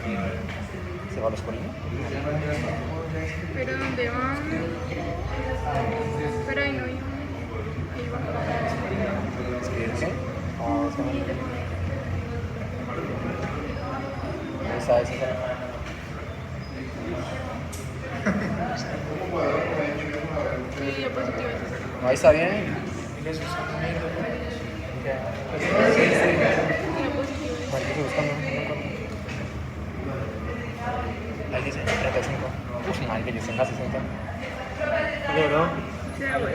¿Se va a los colinos? ¿Pero dónde van? Pero ahí no hay un... Ahí va. ¿Escribir qué? No, es que no. Ahí está, ese está. Sí, diapositiva es esa. No, ahí está bien. Diapositiva es ¿Cuánto estoy buscando? Ahí dice 35. Uf, madre, que yo tenga 60. Yo no. esa. Bueno.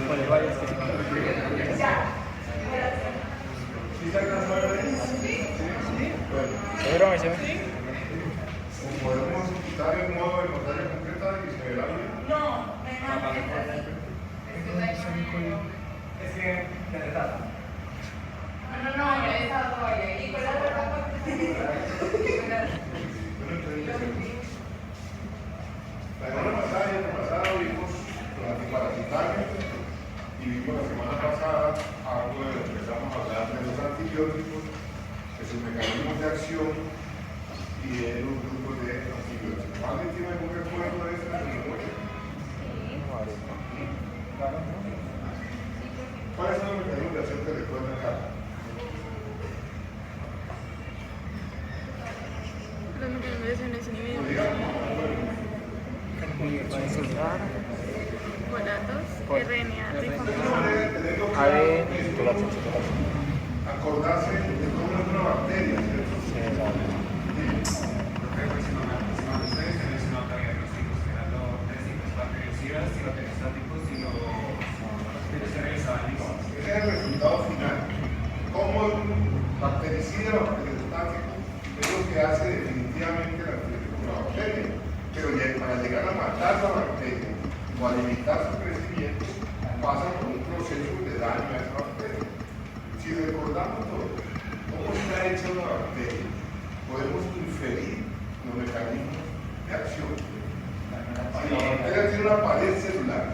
Vale, vale, es que sí. ¿Seguro, me llevo? ¿Podemos quitar el modo de pantalla completa y se verá bien? La semana pasada vimos antiparasitarios y vimos la semana pasada algo de lo que empezamos a hablar de los antibióticos, de sus mecanismos de acción y de los grupos de antibióticos. ¿Alguien tiene algún recuerdo de eso? ¿Cuáles son los mecanismos de acción que recuerdan acá? Los mecanismos de ese nivel. Volatos, RNA, rifampicina. A ver, titulación. Acordarse de cómo es una bacteria, ¿cierto? Sí, exacto. Ese es el resultado final. Cómo el bactericida o bacteriostático es lo que hace definitivamente la bacteria. Pero para llegar a matar la bacteria o a limitar su crecimiento, pasa por un proceso de daño a esa bacteria. Si recordamos todo, cómo está hecha una bacteria, podemos inferir los mecanismos de acción. Si la bacteria tiene una pared celular,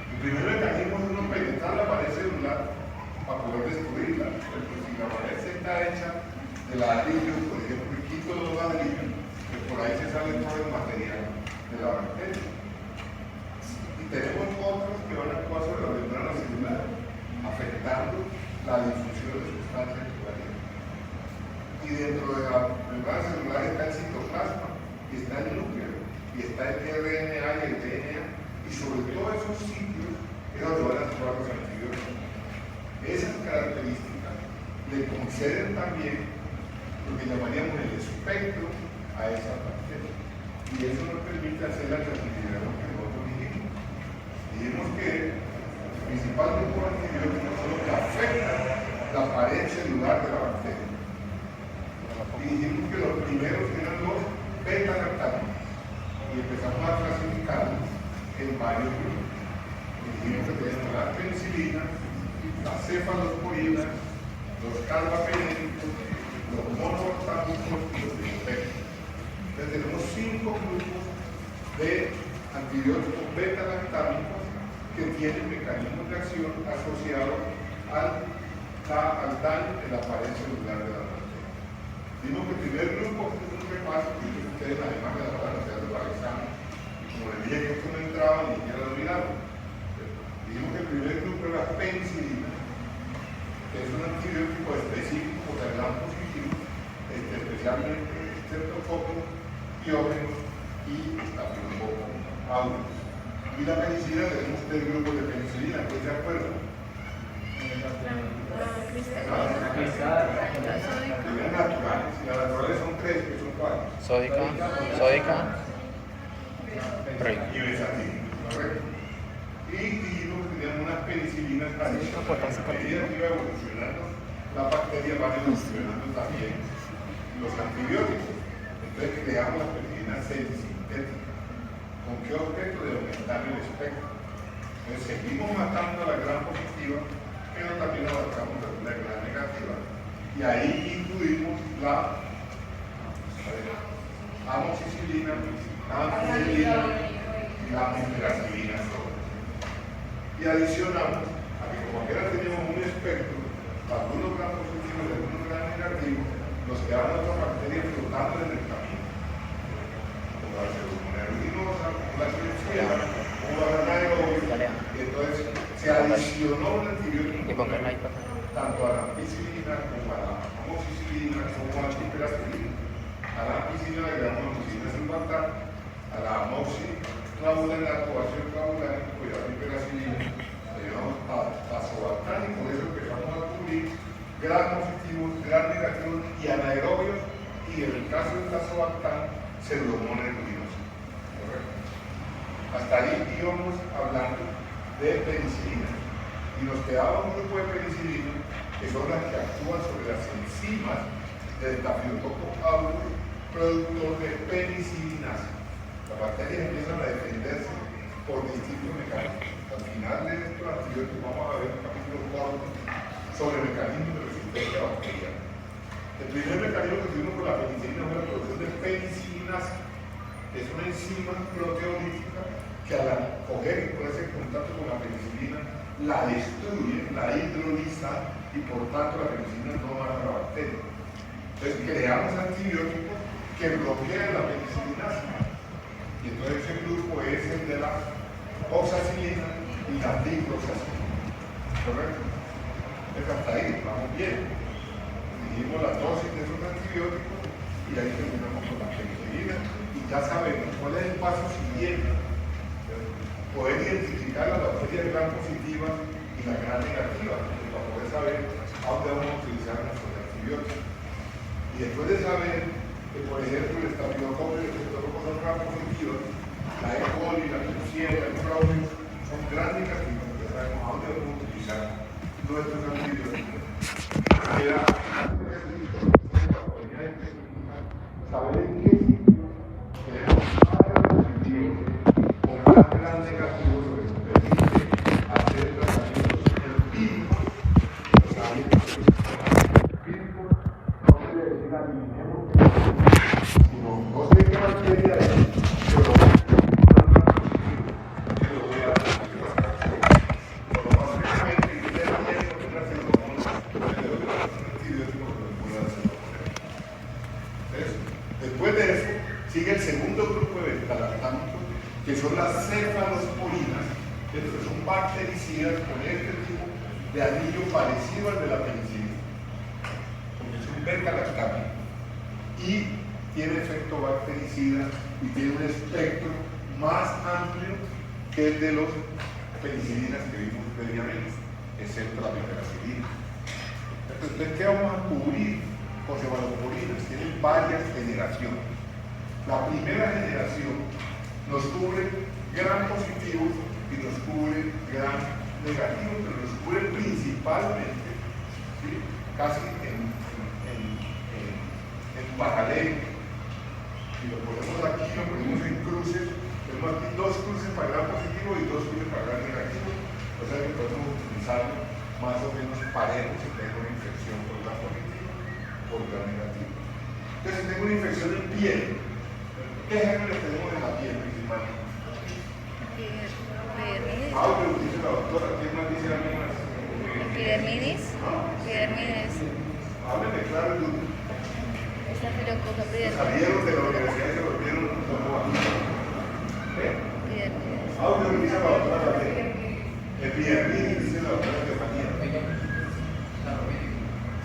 el primer mecanismo es uno penetrar la pared celular para poder destruirla. Pero si la pared está hecha de ladrillos, por ejemplo, y quito los ladrillos, pues por ahí se sale todo el material de la bacteria. Y tenemos otros que van a actuar sobre la membrana celular, afectando la difusión de sustancias celulares. Y dentro de la membrana celular está el citoplasma, y está el núcleo, y está el RNA y el DNA, y sobre todos esos sitios es donde van a actuar los antibióticos. Esas características le conceden también lo que llamaríamos el espectro a esa bacteria. Y eso nos permite hacer la clasificación que nosotros dijimos. Dijimos que el principal grupo de antibióticos son los que afectan la pared celular de la bacteria. Y dijimos que los primeros eran los beta-lactámicos. Y empezamos a clasificarlos en varios grupos. Y dijimos que tenemos la penicilina, las cefalosporinas, los carbapenéticos, los monotámicos y los trifectos. Entonces tenemos 5 grupos de antibióticos beta-lactámicos que tienen mecanismos de acción asociados al daño en la pared celular de la bacteria. Vimos que el primer grupo es un repaso que ustedes además de la palabra se lo examen. Como les dije que esto no entraba ni siquiera lo olvidaron. Dijimos que el primer grupo es la penicilina, que es un antibiótico específico para el gram positivo, especialmente streptococcus, piógenos y estafilococcus aureus. Y la penicilina tenemos 3 grupos de penicilina, ¿ustedes se acuerdan? La cristalina, Las naturales, y las naturales son 3, que son cuáles. Sódica. Proica. Y besatín, correcto. Y dijimos que teníamos unas penicilinas adicionales. A medida que iba evolucionando, la bacteria va evolucionando también los antibióticos. Entonces creamos las penicilinas semisintéticas. ¿Con qué objeto? De aumentar el espectro. Entonces seguimos matando a la gram positiva, pero también abarcamos la gram negativa. Y ahí incluimos la amoxicilina, ampicilina y la piperacilina. Y adicionamos a que como quiera teníamos un espectro, algunos gram positivos y algunos gram negativos, quedaban otras bacterias flotando en el camino. Como la Pseudomonas aeruginosa, como la Klebsiella, como la anaerobia. Y entonces se adicionó un antibiótico tanto a la ampicilina como a la amoxicilina como a la piperacilina. A la ampicilina le llamamos amoxicilina sulfatar, a la amoxiclavulanato, ácido clavulánico, y a la piperacilina le llamamos tazobactam, y por eso empezamos a cubrir gran positivos, gran negativos y anaerobios, y en el caso del tazobactam, Pseudomonas aeruginosa. ¿Correcto? Hasta ahí íbamos hablando de penicilina. Y nos quedaba un grupo de penicilina que son las que actúan sobre las enzimas del Staphylococcus aureus, productor de penicilinasa. Las bacterias empiezan a defenderse por distintos mecanismos. Al final de estos antibióticos vamos a ver un capítulo corto sobre mecanismos de resistencia bacteriana. El primer mecanismo que tuvimos con la penicilina fue la producción de penicilinasa, que es una enzima proteolítica que al coger y ponerse en contacto con la penicilina la destruye, la hidroliza, y por tanto la penicilina no mata a la bacteria. Entonces creamos antibióticos que bloquean la penicilinasa. Y entonces ese grupo es el de la oxacilina y la dicloxacilina. ¿Correcto? Entonces hasta ahí vamos bien. Dijimos la dosis de esos antibióticos y ahí terminamos con la penicilina. Y ya sabemos cuál es el paso siguiente. Poder identificar las bacterias gram positivas y las gram negativas, para poder saber a dónde vamos a utilizar nuestros antibióticos. Y después de saber que, por ejemplo, el estafilococcus y el streptococcus son gram positivos, la E. coli, la Klebsiella, el Proteus son gram negativos, ya sabemos a dónde vamos a utilizar nuestros antibióticos. Queda saber en qué sitio queremos gran negativo sobre su permite hacer tratamientos empíricos. Los tratamientos empíricos no quiere decir eliminemos, sino no sé qué bacteria es, pero que lo voy a hacer. Por lo más frecuente, y usted tiene una pseudomonas, le doy un antibiótico que lo pueda hacer. Después de eso, sigue el segundo grupo de beta-lactámicos, que son las cefalosporinas, que son bactericidas con este tipo de anillo parecido al de la penicilina, porque es un beta-lactámico y tiene efecto bactericida y tiene un espectro más amplio que el de los penicilinas que vimos previamente, excepto la piperacilina. Entonces, ¿qué vamos a cubrir con cefalosporinas? Tienen varias generaciones. La primera generación nos cubre gram positivos y nos cubre gram negativos, pero nos cubre principalmente, ¿sí? Casi en bajalé. Si lo ponemos aquí, lo ponemos en cruces, tenemos aquí dos cruces para gram positivo y dos cruces para gram negativo, o sea que podemos utilizarlo más o menos parejo si tengo una infección por gram positivo o por gram negativo. Entonces, si tengo una infección en piel, ¿qué gérmenes tenemos en la piel principalmente? Epidermidis. Pero dice la doctora, ¿quién más dice algo más? Epidermidis. Epidermidis. Hábleme claro y duro. Estafilococcus epidermidis. Salieron de la universidad y se volvieron un poco aquí. Epidermidis. Pero dice la doctora también. Epidermidis, dice la doctora Estefanía.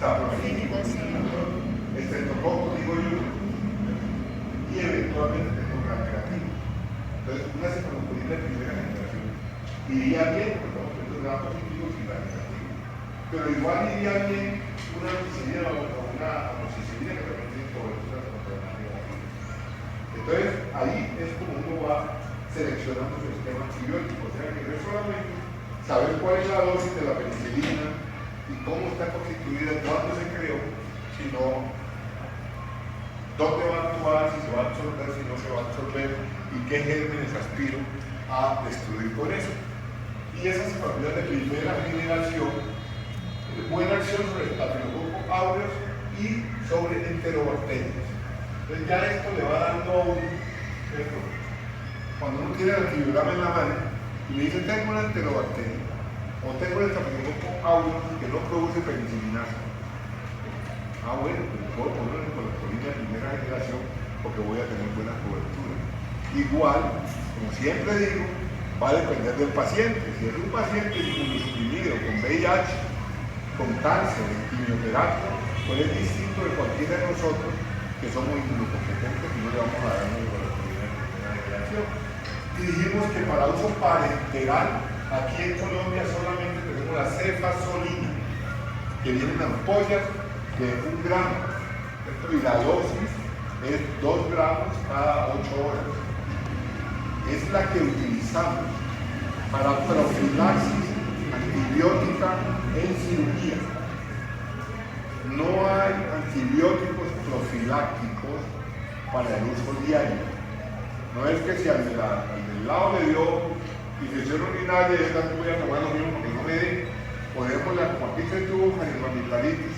Saprofítico. Estreptococcus, digo yo. Y eventualmente tengo gram negativo. Entonces, una cefalosporina de primera generación iría bien, porque vamos a tener gram positivos y gram negativos. Pero igual iría bien una ampicilina o una amoxicilina que también tiene cobertura contra gram negativo. Entonces, ahí es como uno va seleccionando su esquema antibiótico. O sea que no es solamente saber cuál es la dosis de la penicilina y cómo está constituida, cuándo se creó, sino dónde va a actuar, si se va a absorber, si no se va a absorber y qué gérmenes aspiro a destruir con eso. Y esas cefalosporina de primera generación, buena acción sobre Staphylococcus aureus y sobre enterobacterias. Entonces ya esto le va dando a uno, ¿cierto? Cuando uno tiene el antibiograma en la mano y le dice tengo una enterobacteria o tengo el Staphylococcus aureus que no produce penicilinasa. Bueno, pues puedo ponerlo en generación porque voy a tener buena cobertura. Igual, como siempre digo, va a depender del paciente. Si es un paciente inmunosuprimido con VIH, con cáncer, en quimioterapia, pues es distinto de cualquiera de nosotros que somos inmunocompetentes y no le vamos a dar una primera generación. Y dijimos que para uso parenteral, aquí en Colombia solamente tenemos la cefazolina, que vienen ampollas de 1 gramo, ¿cierto? Y la dosis es 2 gramos cada 8 horas. Es la que utilizamos para profilaxis antibiótica en cirugía. No hay antibióticos profilácticos para el uso diario. No es que si al del lado le dio infección urinaria y yo voy a tomar lo mismo porque no me dé, podemos, como aquí se tuvo amigdalitis,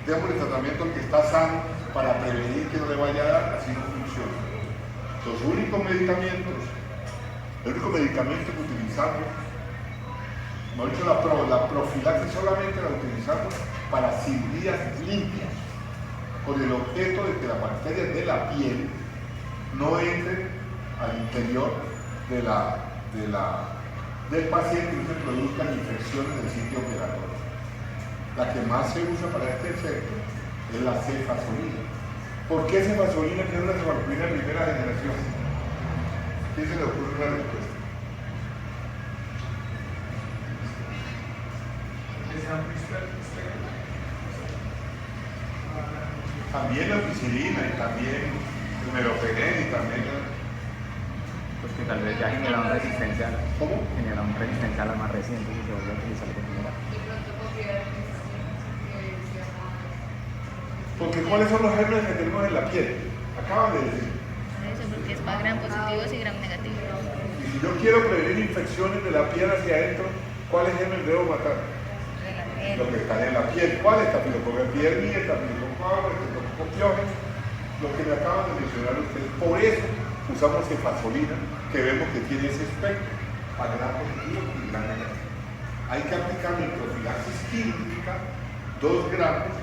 demos el tratamiento al que está sano para prevenir que no le vaya a dar, así no funciona. Los únicos medicamentos, el único medicamento que utilizamos, mejor dicho, la profilaxis solamente la utilizamos para cirugías limpias, con el objeto de que las bacterias de la piel no entren al interior del paciente y no se produzcan infecciones del sitio operatorio. La que más se usa para este efecto es la cefazolina. ¿Por qué cefazolina, que es una cefalopina de primera generación? ¿Quién se le ocurre una respuesta? También la ampicilina y también el meropenem y también Pues que tal vez ya generaron resistencia, ¿cómo? generaron resistencia a las más recientes y se volvió a utilizar por primera. Y pronto copiar Porque ¿cuáles son los gérmenes que tenemos en la piel? Acaban de decir. eso, porque es para gram positivos y gram negativos. Y si yo quiero prevenir infecciones de la piel hacia adentro, ¿cuáles gérmenes debo matar? De la piel. Los que están en la piel. ¿Cuáles? Estafilococcus epidermis, estafilococcus aureus, estafilococcus pyogenes, los que me acaban de mencionar ustedes. Por eso usamos cefazolina, que vemos que tiene ese espectro, a gran positivo y gran negativo. Hay que aplicar en profilaxis química 2 gramos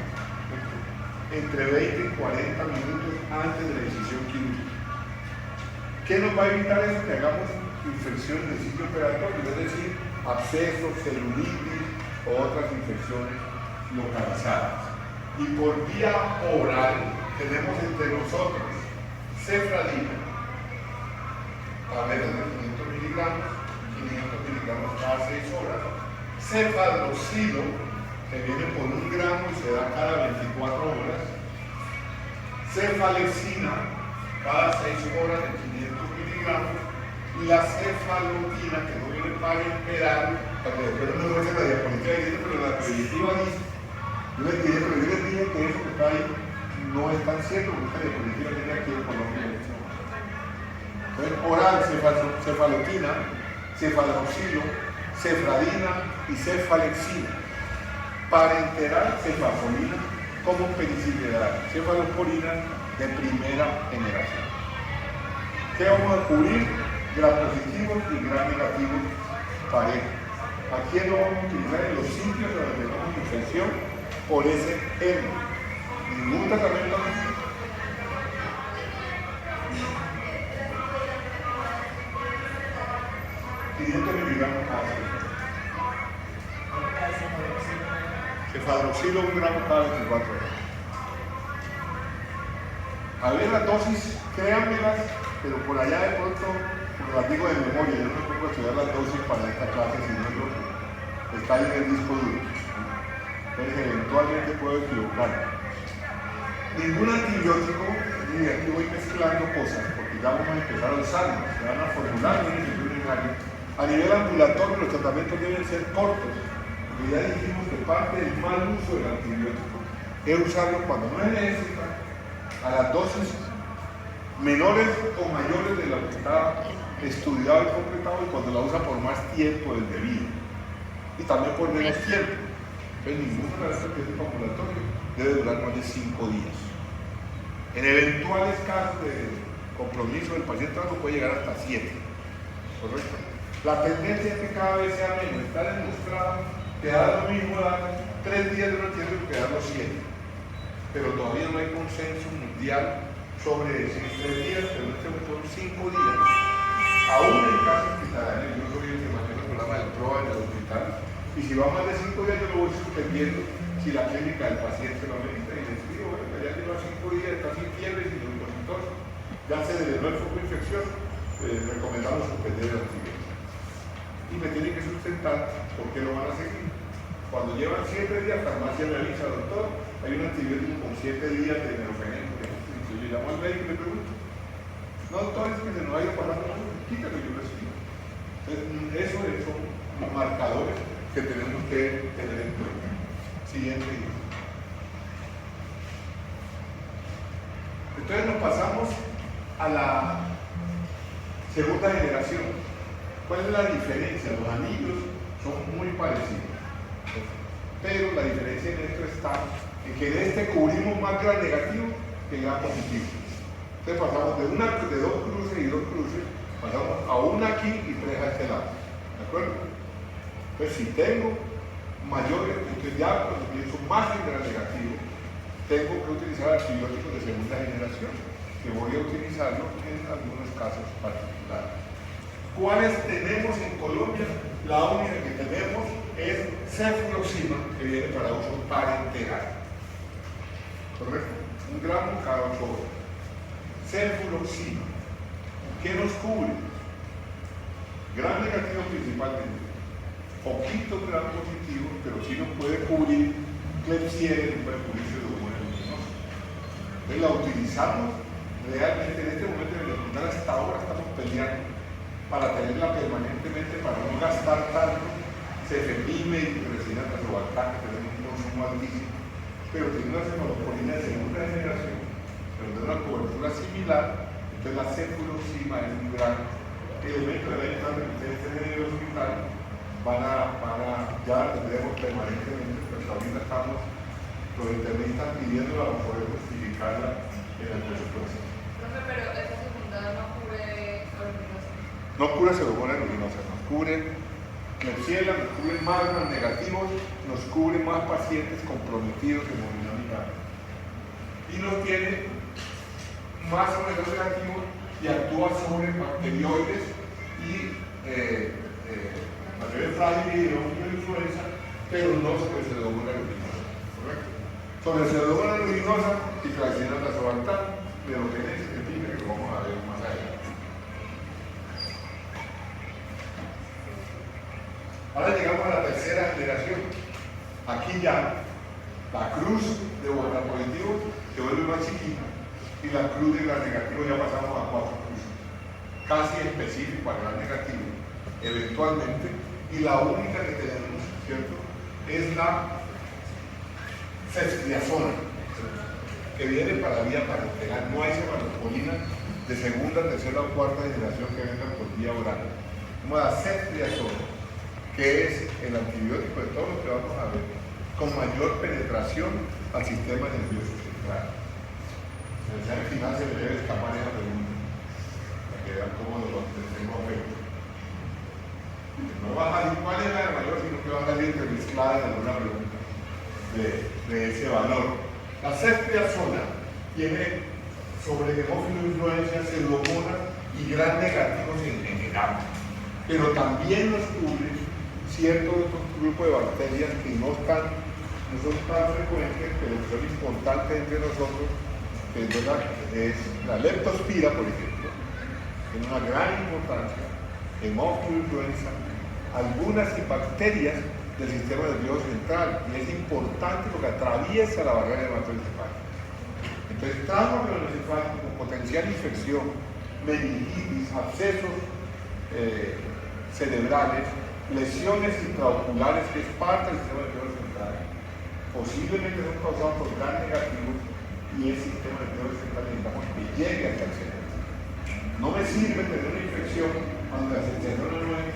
entre 20 y 40 minutos antes de la incisión quirúrgica. ¿Qué nos va a evitar eso? Que hagamos infecciones del sitio operatorio, es decir, abscesos, celulitis o otras infecciones localizadas. Y por vía oral tenemos entre nosotros cefradina, tabletas de 500 miligramos cada 6 horas, cefadroxilo, que viene por 1 gramo y se da cada 24 horas, cefalexina, cada 6 horas de 500 miligramos, y la cefalotina, que no viene para esperar, para que después no me muestre la diapositiva diciendo, pero la preditiva dice, yo les dije que eso que está ahí no es tan cierto, porque esta diapositiva tiene aquí el color que le echamos. Entonces, oral, cefalotina, cefadroxilo, cefradina y cefalexina. Parenteral, cefazolina, como penicilina, cefalosporina de primera generación. ¿Qué vamos a cubrir? Gram positivos y gram negativos pareja. ¿A quién lo vamos a utilizar? En los sitios donde tenemos infección por ese germen. Ningún tratamiento más. 500 miligramos cada semana. Cefadroxilo 1 gramo cada 24 horas. A ver las dosis, créanmelas, pero por allá de pronto, como las digo de memoria, yo no me pongo a estudiar las dosis para esta clase, sino lo que está ahí en el disco duro. Entonces eventualmente puedo equivocarme. Ningún antibiótico, y aquí voy mezclando cosas, porque ya vamos a empezar a usarlos, se van a formular en el urinario. A nivel ambulatorio los tratamientos deben ser cortos, porque ya dijimos que parte del mal uso del antibiótico es usarlo cuando no es necesario, a las dosis menores o mayores de lo que está estudiado y completado, y cuando la usa por más tiempo del debido, y también por menos tiempo. Entonces ningún tratamiento ambulatorio debe durar más de 5 días. En eventuales casos de compromiso del paciente no puede llegar hasta 7. ¿Correcto? La tendencia es que cada vez sea menos. Está demostrado que da lo mismo dar 3 días de un antibiótico que dar los 7. Pero todavía no hay consenso mundial sobre 3 días, pero en este momento son 5 días, aún en caso hospitalario. Yo soy el que maneja el programa del PROA en el hospital, y si va más de 5 días yo lo voy suspendiendo si la clínica del paciente lo amerita, y les digo, bueno, ya lleva 5 días, está sin fiebre, sin tos, ya se develó el foco de infección, recomendamos suspender el antibiótico. Y me tienen que sustentar por qué lo van a seguir. Cuando llevan 7 días, farmacia me avisa, doctor, hay un antibiótico con 7 días de neurofeneno. Yo llamo al médico y le pregunto, no, doctor, es que se nos ha ido pasando, quítalo, yo lo explico. Eso son los marcadores que tenemos que tener en cuenta. Siguiente. Entonces nos pasamos a la segunda generación. ¿Cuál es la diferencia? Los anillos son muy parecidos, pero la diferencia en esto está en que de este cubrimos más gram negativo que gram positivo. Entonces pasamos de 2 cruces y 2 cruces, pasamos a una aquí y 3 a este lado. ¿De acuerdo? Entonces si tengo mayores, entonces ya cuando pienso más en gram negativo, tengo que utilizar antibióticos de segunda generación, que voy a utilizarlo en algunos casos particulares. ¿Cuáles tenemos en Colombia? La única que tenemos es cefaloxima, que viene para uso parenteral. ¿Correcto? 1 gramo cada 8 horas. Cefaloxima. ¿Qué nos cubre? Gram negativo principalmente. Poquito gram positivo, pero sí nos puede cubrir Klebsiella, nos puede cubrir pseudomonas aeruginosa. Entonces la utilizamos realmente en este momento en el hospital. Hasta ahora estamos peleando para tenerla permanentemente, para no gastar tanto cefepime y resina tazobactam, que tenemos un consumo altísimo, pero tiene una cefalosporina de segunda generación, pero de una cobertura similar. Entonces la cefaloxima es un gran elemento de la entrada que ustedes tienen en el hospital. Ya la tendremos permanentemente, pero ahorita estamos los internistas pidiéndola para poder justificarla en el presupuesto. Profe, pero esa segunda no cubre aeruginosa. No cura pseudomonas aeruginosa, nos cubre Klebsiella, nos cubre más gram negativos, nos cubre más pacientes comprometidos hemodinámicamente. Y nos tiene más gram negativos y actúa sobre bacterioides y material frágil y de influenza, pero no sobre pseudomonas aeruginosa. ¿Correcto? Sobre pseudomonas aeruginosa y tracina tazobactam, meropenesis, que lo vamos a ver más adelante. Ahora llegamos a la tercera generación. Aquí ya la cruz de gram positivo se vuelve más chiquita y la cruz de gram negativo ya pasamos a 4 cruces. Casi específico para gram negativo, eventualmente, y la única que tenemos, ¿cierto?, es la ceftriaxona, que viene para vía parenteral. No hay cefalosporina de segunda, tercera o cuarta generación que vengan por vía oral. Como la ceftriaxona, que es el antibiótico de todos los que vamos a ver, con mayor penetración al sistema nervioso central. En el examen final se le debe escapar esa pregunta, para que vean cómo lo tengo afecto. No va a salir cuál es la de mayor, sino que va a salir intermezclada en alguna pregunta de ese valor. La ceftriaxona tiene sobre hemófilo influenza, pseudomonas y gram negativos en general, pero también nos cubre ciertos grupos de bacterias que no son tan frecuentes, pero que son importantes entre nosotros, que es la leptospira, por ejemplo, tiene una gran importancia, hemófilo influenza, algunas bacterias del sistema nervioso central, y es importante porque atraviesa la barrera hematoencefálica. Entonces, trauma hematoencefálico con potencial infección, meningitis, abscesos cerebrales, lesiones intraoculares, que es parte del sistema nervioso central, posiblemente son causados por gram negativos, y el sistema nervioso central necesitamos que llegue hasta el cerebro. No me sirve tener una infección cuando la sensación no es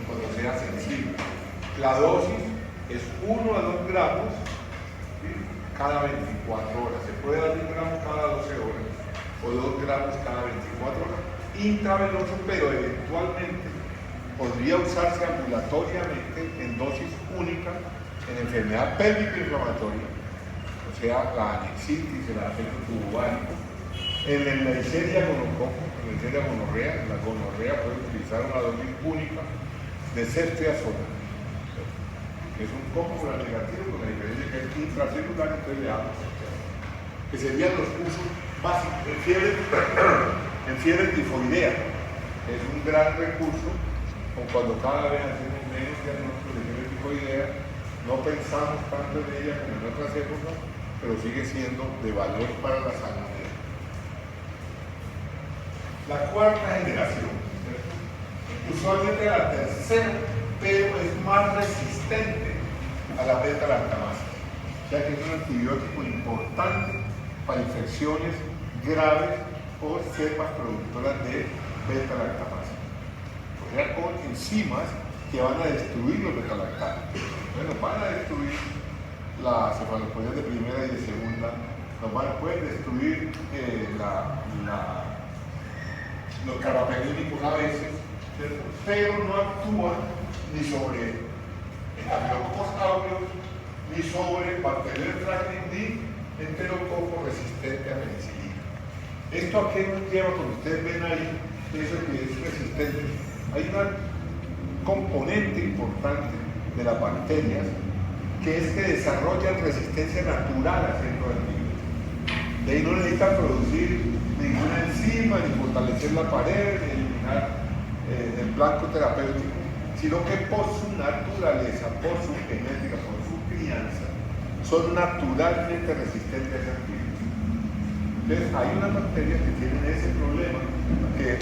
cuando sea sensible. La dosis es 1 a 2 gramos, ¿sí?, cada 24 horas. Se puede dar 1 gramo cada 12 horas o 2 gramos cada 24 horas intravenoso, pero eventualmente podría usarse ambulatoriamente en dosis única en enfermedad pélvica inflamatoria, o sea, la anexitis, el afecto tubárico. En la Neisseria gonococo, en la Neisseria gonorrea, en la gonorrea puede utilizar una dosis única de ceftriaxona, que es un coco gram negativo, con la diferencia que es intracelular, entonces le damos ceftriaxona, que serían los usos básicos. En fiebre tifoidea, es un gran recurso, o cuando cada vez hacemos menos diagnósticos de fiebre tifoidea, no pensamos tanto en ella como en otras épocas, pero sigue siendo de valor para la salud. La cuarta generación, usualmente la tercera, pero es más resistente a la beta-lactamasa, ya que es un antibiótico importante para infecciones graves o cepas productoras de beta-lactamasa, o sea, con enzimas que van a destruir los beta-lactanos. Bueno, van a destruir las cefalosporías de primera y de segunda, pueden destruir los carbapenémicos a veces, ¿cierto? Pero no actúan ni sobre estafilococos aureus, ni sobre bacterias frágiles, ni enterococo resistente a penicilina. ¿Esto a qué nos lleva? Cuando ustedes ven ahí eso que es resistente, hay un componente importante de las bacterias que es que desarrollan resistencia natural a ciertos antibióticos. De ahí no necesitan producir ninguna enzima, ni fortalecer la pared, ni eliminar el blanco terapéutico, sino que por su naturaleza, por su genética, por su crianza, son naturalmente resistentes a ese antibiótico. Entonces, hay unas bacterias que tienen ese problema, que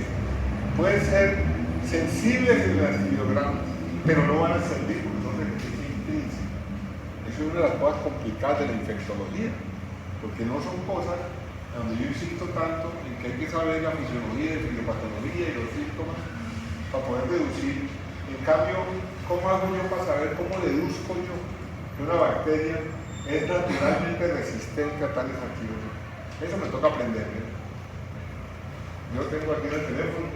pueden ser sensibles en el antibiograma, pero no van a servir porque son resistencia intrínseca. Eso es una de las cosas complicadas de la infectología, porque no son cosas donde yo insisto tanto en que hay que saber la fisiología, la fisiopatología y los síntomas para poder deducir. En cambio, ¿cómo hago yo para saber, cómo deduzco yo que una bacteria es naturalmente resistente a tales antibióticos? Eso me toca aprender. Yo tengo aquí en el teléfono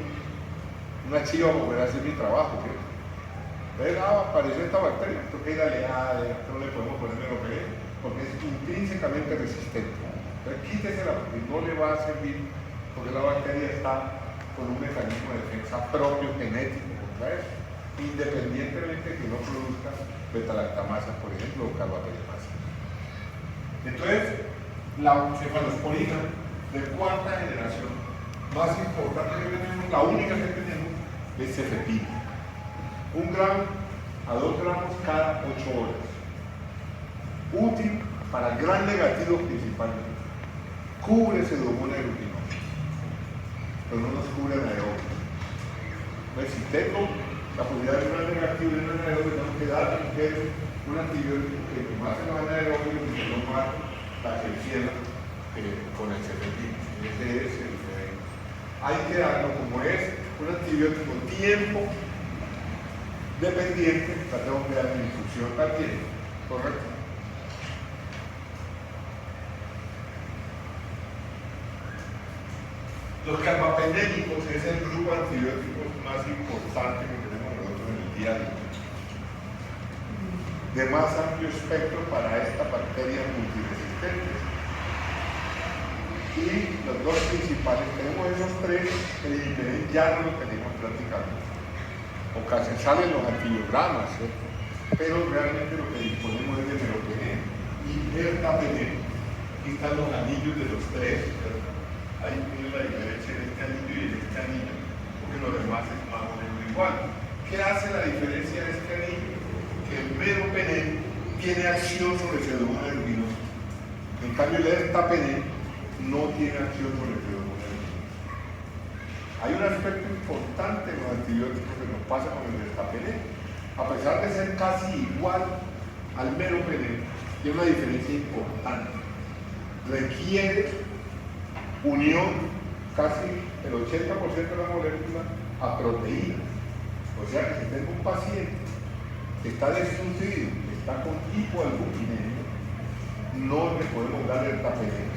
una chiva para poder hacer mi trabajo. Entonces, apareció esta bacteria, esto que no le podemos poner meroperidina porque es intrínsecamente resistente. Entonces quítesela porque no le va a servir, porque la bacteria está con un mecanismo de defensa propio genético contra eso, independientemente de que no produzca beta-lactamasa, por ejemplo, o carbapenemasa. Entonces, la cefalosporina de cuarta generación, más importante que tenemos, la única que tenemos, es cefepima. 1 gramo a 2 gramos cada 8 horas. Útil para gran negativo principalmente. Cubre pseudomonas aeruginosa, pero no nos cubre anaerobios. Pues si tengo la posibilidad de un negativo y un anaerobio, tengo que darle un antibiótico que más se lo anaerobios y que no más la que hicieron con el cefepima. Ese es el diferente. Hay que darlo como es un antibiótico tiempo dependiente, tengo que dar una infusión también, ¿correcto? Los carbapenémicos es el grupo de antibióticos más importante que tenemos nosotros en el día a día, de más amplio espectro para esta bacteria multiresistente. Y los dos principales, tenemos esos tres, el imipenem ya no lo tenemos prácticamente. O casi salen los antibiogramas, ¿cierto? Pero realmente lo que disponemos es de meropenem y ertapenem. Aquí están los anillos de los tres, ¿cierto? Ahí tiene la diferencia en este anillo y en este anillo, porque lo demás es más o menos igual. ¿Qué hace la diferencia de este anillo? Que el meropenem tiene acción sobre el pseudomonas aeruginosa. En cambio, el ertapenem no tiene acción sobre el pseudomonas aeruginosa. Hay un aspecto importante en los antibióticos que nos pasa con el ertapenem. A pesar de ser casi igual al meropenem, tiene una diferencia importante. Requiere unión casi el 80% de la molécula a proteínas. O sea que si tengo un paciente que está desnutrido, que está con hipoalbuminemia, no le podemos dar el ertapenem,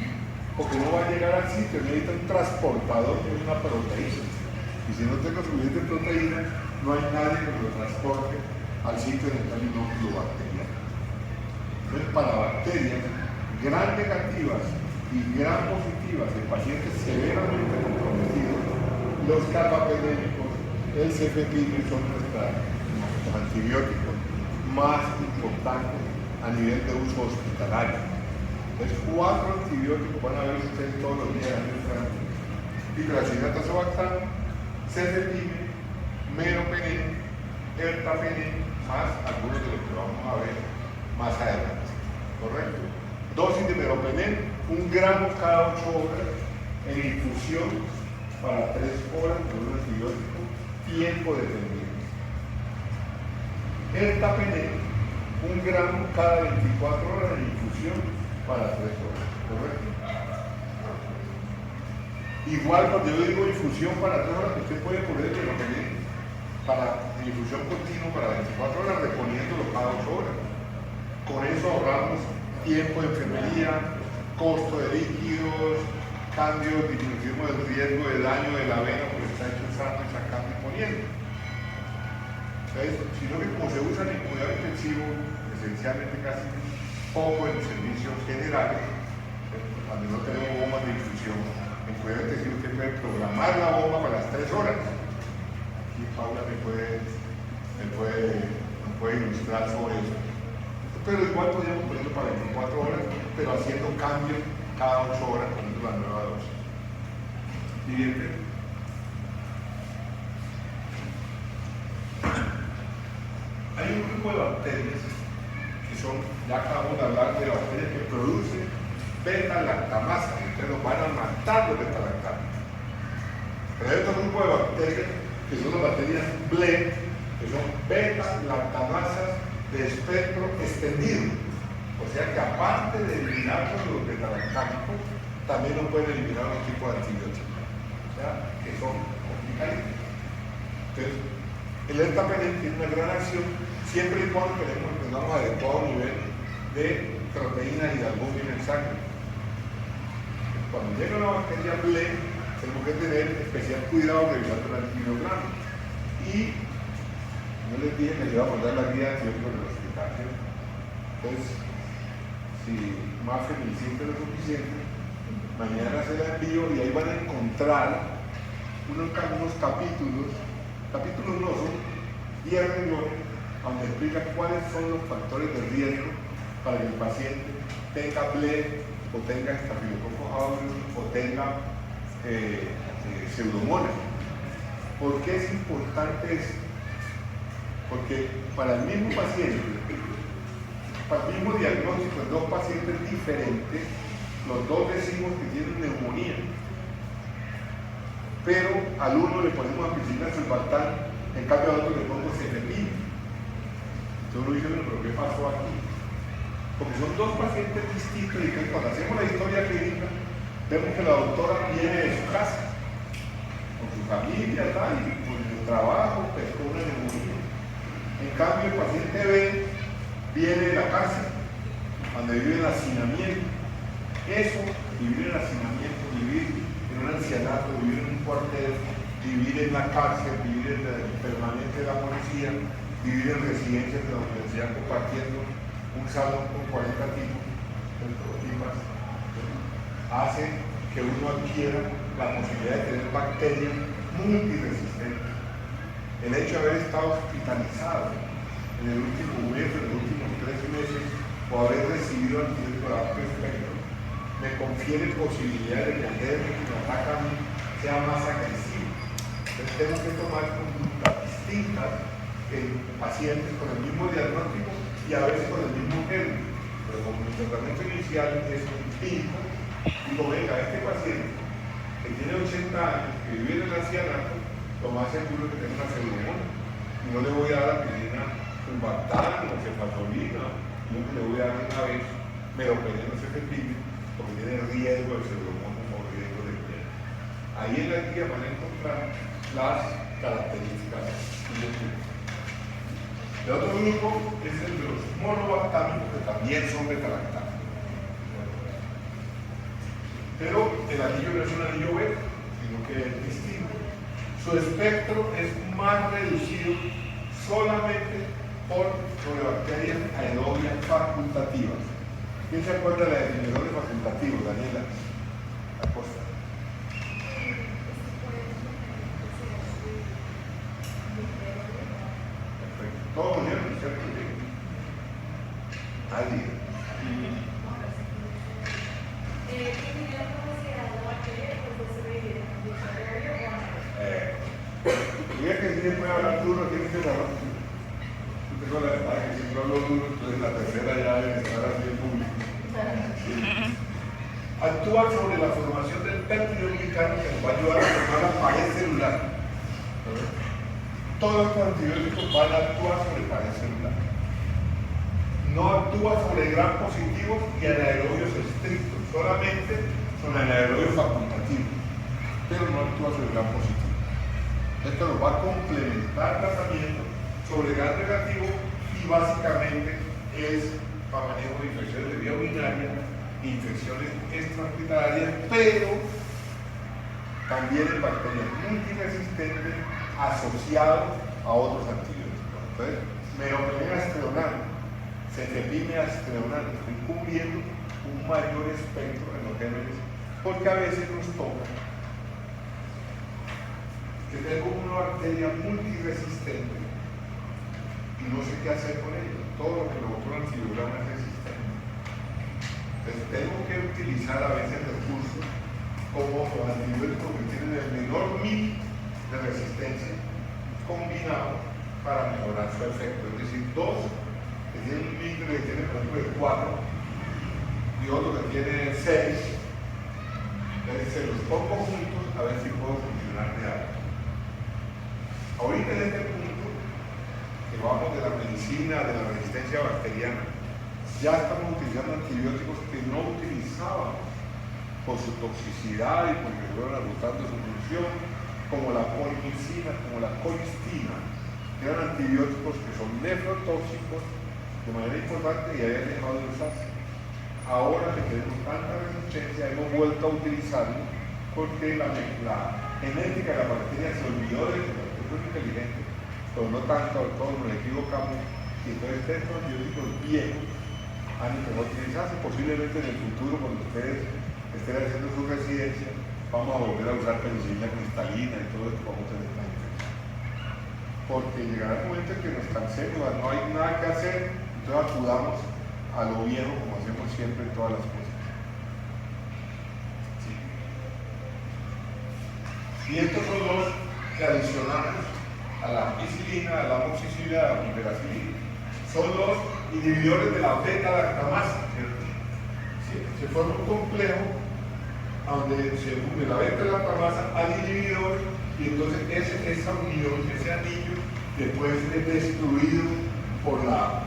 porque no va a llegar al sitio, necesita un transportador que es una proteína. Y si no tengo suficiente proteína, no hay nadie que lo transporte al sitio en el inóculo bacteriano. Entonces, para bacterias, gran negativas y gran positivas en pacientes severamente comprometidos, los carbapenémicos, el cefepime son los antibióticos más importantes a nivel de uso hospitalario. Entonces, 4 antibióticos van a ver ustedes todos los días en el frente: piperacillina tazobactam, cefepime, meropenem, ertapenem, más algunos de los que vamos a ver más adelante. ¿Correcto? Dosis de meropenem, 1 gramo cada 8 horas en infusión para 3 horas con un antibiótico, tiempo determinado. Ertapenem, 1 gramo cada 24 horas en infusión para 3 horas. ¿Correcto? Igual cuando yo digo infusión para 3 horas, usted puede poner meropenem para infusión continua para 24 horas, reponiéndolo cada 8 horas. Con eso ahorramos tiempo de enfermería, costo de líquidos, cambios, disminuimos el riesgo de daño de la vena porque está hecho usando y sacando y poniendo. Entonces, sino que como se usa en cuidado intensivo, esencialmente casi poco en servicios generales, cuando no tenemos bombas de infusión, en cuidado intensivo usted puede programar la bomba para las 3 horas. Aquí Paula me puede ilustrar sobre eso. Pero igual podríamos ponerlo para 24 horas, pero haciendo cambios cada 8 horas poniendo la nueva dosis. Siguiente. Hay un grupo de bacterias que son, ya acabamos de hablar de bacterias que producen beta-lactamasa, entonces nos van a matar los beta-lactamos. Pero hay otro grupo de bacterias que son las bacterias BLE, que son beta-lactamasas de espectro extendido. O sea que aparte de eliminar los beta-lactámicos, también nos pueden eliminar los tipos de antibióticos. O sea, que son complicados. Entonces, el ertapenem tiene una gran acción siempre y cuando tengamos adecuado nivel de proteína y de albúmina en sangre. Cuando llega una bacteria BLE, tenemos que tener especial cuidado revisando el antibiograma. Y no les dije que les iba a mandar la guía de antibióticos del hospital. Entonces, si Mafe me insiste lo suficiente, mañana se la envío y ahí van a encontrar unos capítulos no, son 10 renglones donde explica cuáles son los factores de riesgo para que el paciente tenga BLE o tenga Staphylococcus aureus o tenga pseudomonas. ¿Por qué es importante esto? Porque para el mismo paciente, para el mismo diagnóstico en 2 pacientes diferentes, los 2 decimos que tienen neumonía, pero al uno le ponemos ampicilina sulbactam, en cambio al otro le pongo cefepime. Entonces uno dice, bueno, pero ¿qué pasó aquí? Porque son 2 pacientes distintos y que cuando hacemos la historia clínica, vemos que la doctora viene de su casa, con su familia, tal, y con el trabajo, pues con una neumonía. En cambio, el paciente B viene de la cárcel, donde vive en hacinamiento. Eso, vivir en hacinamiento, vivir en un ancianato, vivir en un cuartel, vivir en la cárcel, vivir en el permanente de la policía, vivir en residencias de la universidad compartiendo un salón con 40 tipos, hace que uno adquiera la posibilidad de tener bacterias multiresistentes. El hecho de haber estado hospitalizado en el último mes, en los últimos 3 meses, o haber recibido antibióticos de alto espectro, me confiere posibilidad de que el germen que me ataca a mí sea más agresivo. Entonces tengo que tomar conductas distintas en pacientes con el mismo diagnóstico y a veces con el mismo germen. Pero como mi tratamiento inicial es empírico, digo, venga, este paciente que tiene 80 años, que vive en el ancianato, lo más seguro es que tenga una pseudomonas. Y no le voy a dar aspirina sulbactam o cefazolina, sino que le voy a dar una vez meropenem o cefepime, porque tiene riesgo de pseudomonas o riesgo de piel. Ahí en la guía van a encontrar las características. El otro grupo es el de los monobactámicos, que también son betalactámicos. Pero el anillo no es un anillo beta, sino que es distinto. Su espectro es más reducido solamente por bacterias aerobias facultativas. ¿Quién se acuerda de la definición de facultativo, Daniela Acosta? Perfecto. Todos lo vieron, ¿cierto? Nadie. Mira que si se puede hablar duro, tiene que hablar. Yo tengo la ventaja que si no hablo duro, entonces la tercera ya debe estar así en público. Sí. Actúa sobre la formación del péptido glicano que nos va a ayudar a formar la pared celular. Todos los antibióticos van a actuar sobre pared celular. No actúa sobre gram positivos y anaerobios estrictos, solamente sobre anaerobios facultativos, pero no actúa sobre gram positivo. Esto nos va a complementar el tratamiento sobre gram negativo y básicamente es para manejo de infecciones de vía urinaria, infecciones extrahospitalarias, pero también en bacterias multiresistentes asociados a otros antibióticos. Entonces, meropenem astreonal, cefepime astreonal, estoy cubriendo un mayor espectro en los gérmenes porque a veces nos toca que tengo una bacteria multiresistente y no sé qué hacer con ella. Todo lo que lo otro antivirograma es resistente. Entonces tengo que utilizar a veces recursos como los antibióticos que tienen el menor mil de resistencia combinado para mejorar su efecto. Es decir, dos que tienen un mil que tienen por ejemplo de 4 y otro que tiene 6. Entonces se los pongo juntos a ver si puedo funcionar de algo. Ahorita en este punto, que vamos de la medicina, de la resistencia bacteriana, ya estamos utilizando antibióticos que no utilizábamos por su toxicidad y porque fueron agotando su función, como la polimicina, como la colistina, que eran antibióticos que son nefrotóxicos de manera importante y habían dejado de usarse. Ahora que tenemos tanta resistencia, hemos vuelto a utilizarlo porque la genética de la bacteria se olvidó de eso. Es inteligente, pero no tanto, todos nos equivocamos y entonces estos antibióticos viejos han empezado a utilizarse. Posiblemente en el futuro, cuando ustedes estén haciendo su residencia, vamos a volver a usar penicilina cristalina y todo esto, vamos a tener esta infección. Porque llegará el momento en que nos cansemos, no hay nada que hacer, entonces acudamos a lo viejo como hacemos siempre en todas las cosas. Sí. Y estos son los que adicionales a la ampicilina, a la amoxicilina, a la piperacilina. Son los inhibidores de la beta-lactamasa, ¿cierto? Sí, se forma un complejo donde se une la beta-lactamasa al inhibidor y entonces esa unión, ese anillo, después es destruido por ¿ya?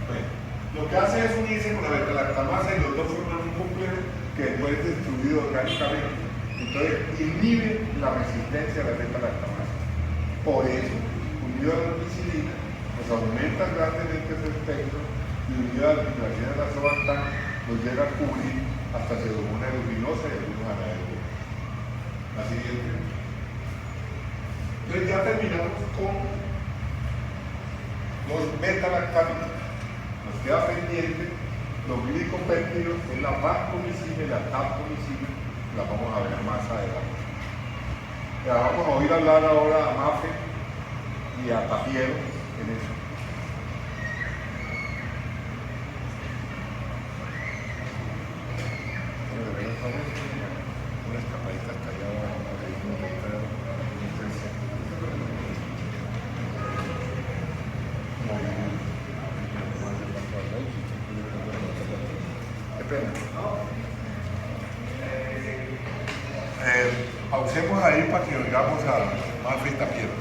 Bueno, lo que hace es unirse con la beta-lactamasa y los dos forman un complejo que después es destruido orgánicamente. Entonces inhibe la resistencia a la beta-lactamasa. Por eso, unido a la ampicilina, nos aumenta grandemente ese espectro y unido a la piperacilina de la azobactam nos llega a cubrir hasta pseudomonas aeruginosa y algunos anaerobios. La siguiente. Entonces ya terminamos con los beta-lactámicos. Nos queda pendiente los glicopéptidos, que es la vancomicina y la tapomicina, la vamos a ver más adelante. Ya vamos a oír hablar ahora a Mafe y a Tapiero en eso. Una escapadita hasta allá abajo, por ahí no me queda. Pausemos ahí para que oigamos a Mafe y Tapiero.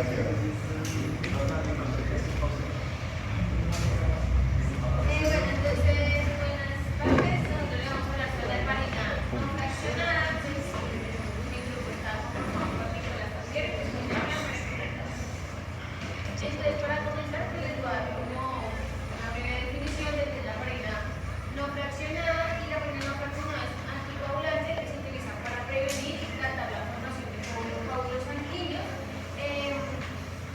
Gracias. Entonces, para comenzar, les voy a dar como una breve definición de qué es la farina no fraccionada. Y la farina no fraccionada es un anticoagulante que se utiliza para prevenir y tratar la formación de coágulos sanguíneos.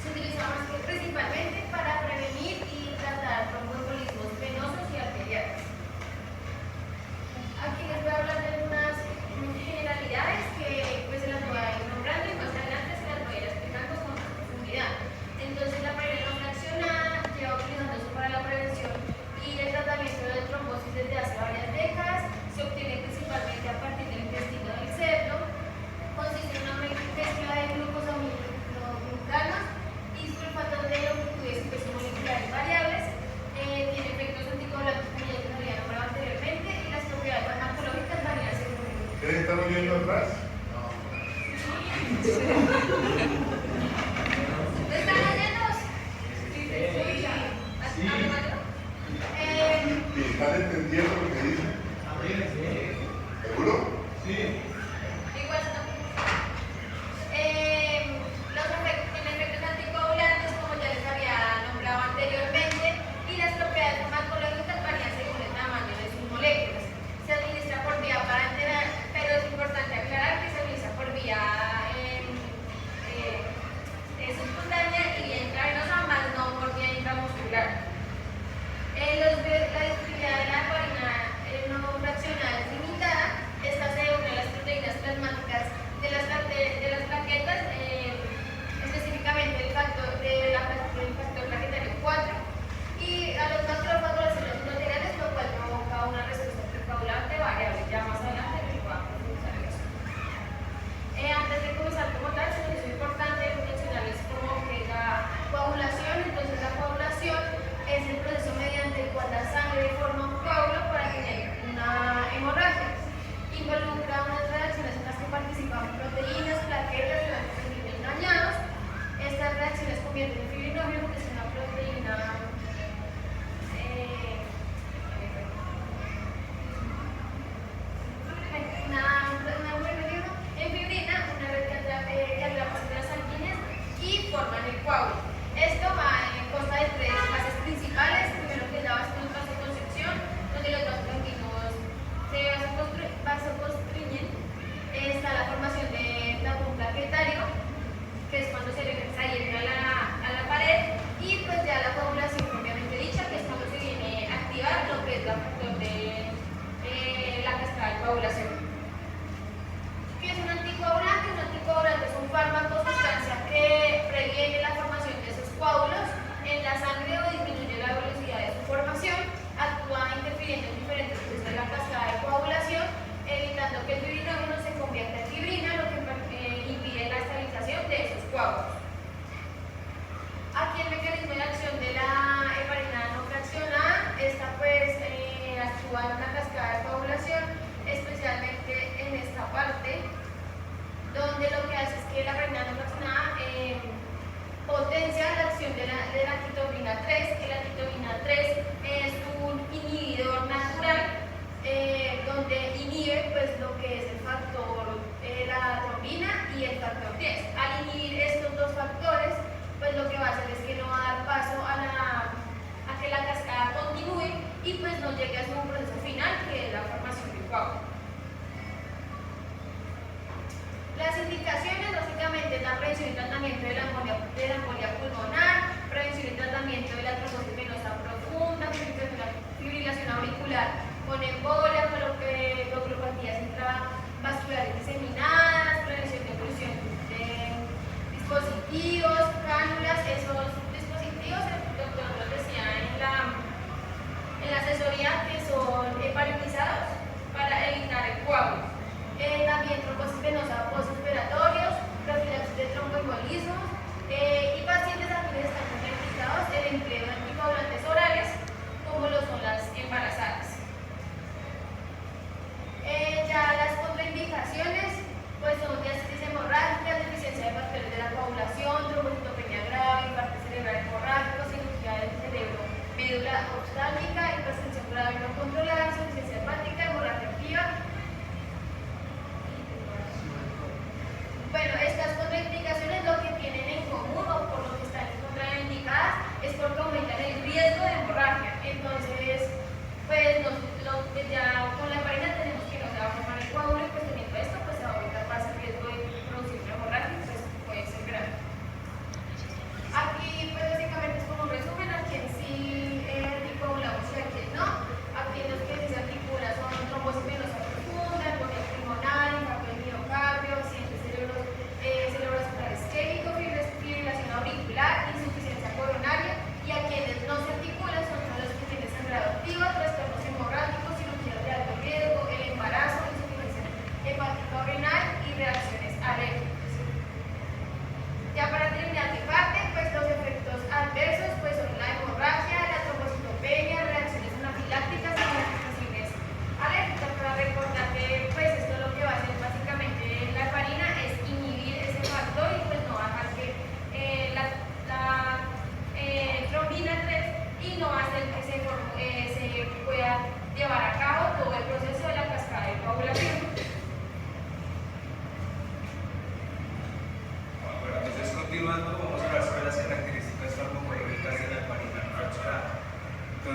Se utiliza principalmente para prevenir y tratar tromboembolismos venosos y arteriales. Aquí les voy a hablar de algunas generalidades que pues se las voy a ir nombrando y más adelante se las voy a ir explicando con más profundidad. Entonces, la farina no fraccionada lleva utilizándose para la prevención y el tratamiento de trombosis desde hace varias décadas. Se obtiene principalmente a partir del intestino del cerdo. Consiste en una mezcla de glucosaminoglutanos y sulfatos de longitud y peso moleculares variables. Tiene efectos anticoagulantes, como ya les había nombrado anteriormente, y las propiedades farmacológicas varían según el grupo. ¿Ustedes están oyendo atrás? ¿Están oyendo? ¿Y están entendiendo lo que dicen? ¿Seguro? Igual los efectos anticoagulantes, como ya les había nombrado anteriormente, y las propiedades farmacológicas varían según el tamaño de sus moléculas. Se administra por vía parenteral, pero es importante aclarar que se administra por vía subcutánea y intravenosa, más no por vía intramuscular. La disponibilidad de la farina no fraccionada es limitada. Esta se une a las proteínas plasmáticas de las plaquetas, específicamente el factor plaquetario 4, y a los macrófagos, las células endoteliales, lo cual provoca una respuesta anticoagulante variable. Ya más adelante les voy a profundizar en eso. Antes de comenzar como tal, es importante mencionarles cómo que la coagulación. Entonces, la coagulación es el proceso mediante el cual la sangre forma un coágulo para tener una hemorragia. Involucra unas reacciones en las que participan proteínas, plaquetas y vasos dañados. Estas reacciones convierten en fibrinógeno, que es una proteína en fibrina, una red que atrapa células sanguíneas y forman el coágulo. Esto consta de tres fases principales. Primero, que es la vasoconstricción, donde los vasos sanguíneos se vasoconstriñen. Está la formación de tapón plaquetario, que es cuando se adhiere a la pared, y pues ya la coagulación propiamente dicha, que es cuando se viene a activar lo que es la factor de la cascada de coagulación. ¿Qué es un anticoagulante? Un anticoagulante es un fármaco o sustancia que previene la formación de esos coágulos en la sangre o disminuye la velocidad de su formación. Actúa interfiriendo en diferentes procesos de la cascada de coagulación, evitando que el fibrinógeno se convierta en fibrina, lo que impide la estabilización de esos coágulos.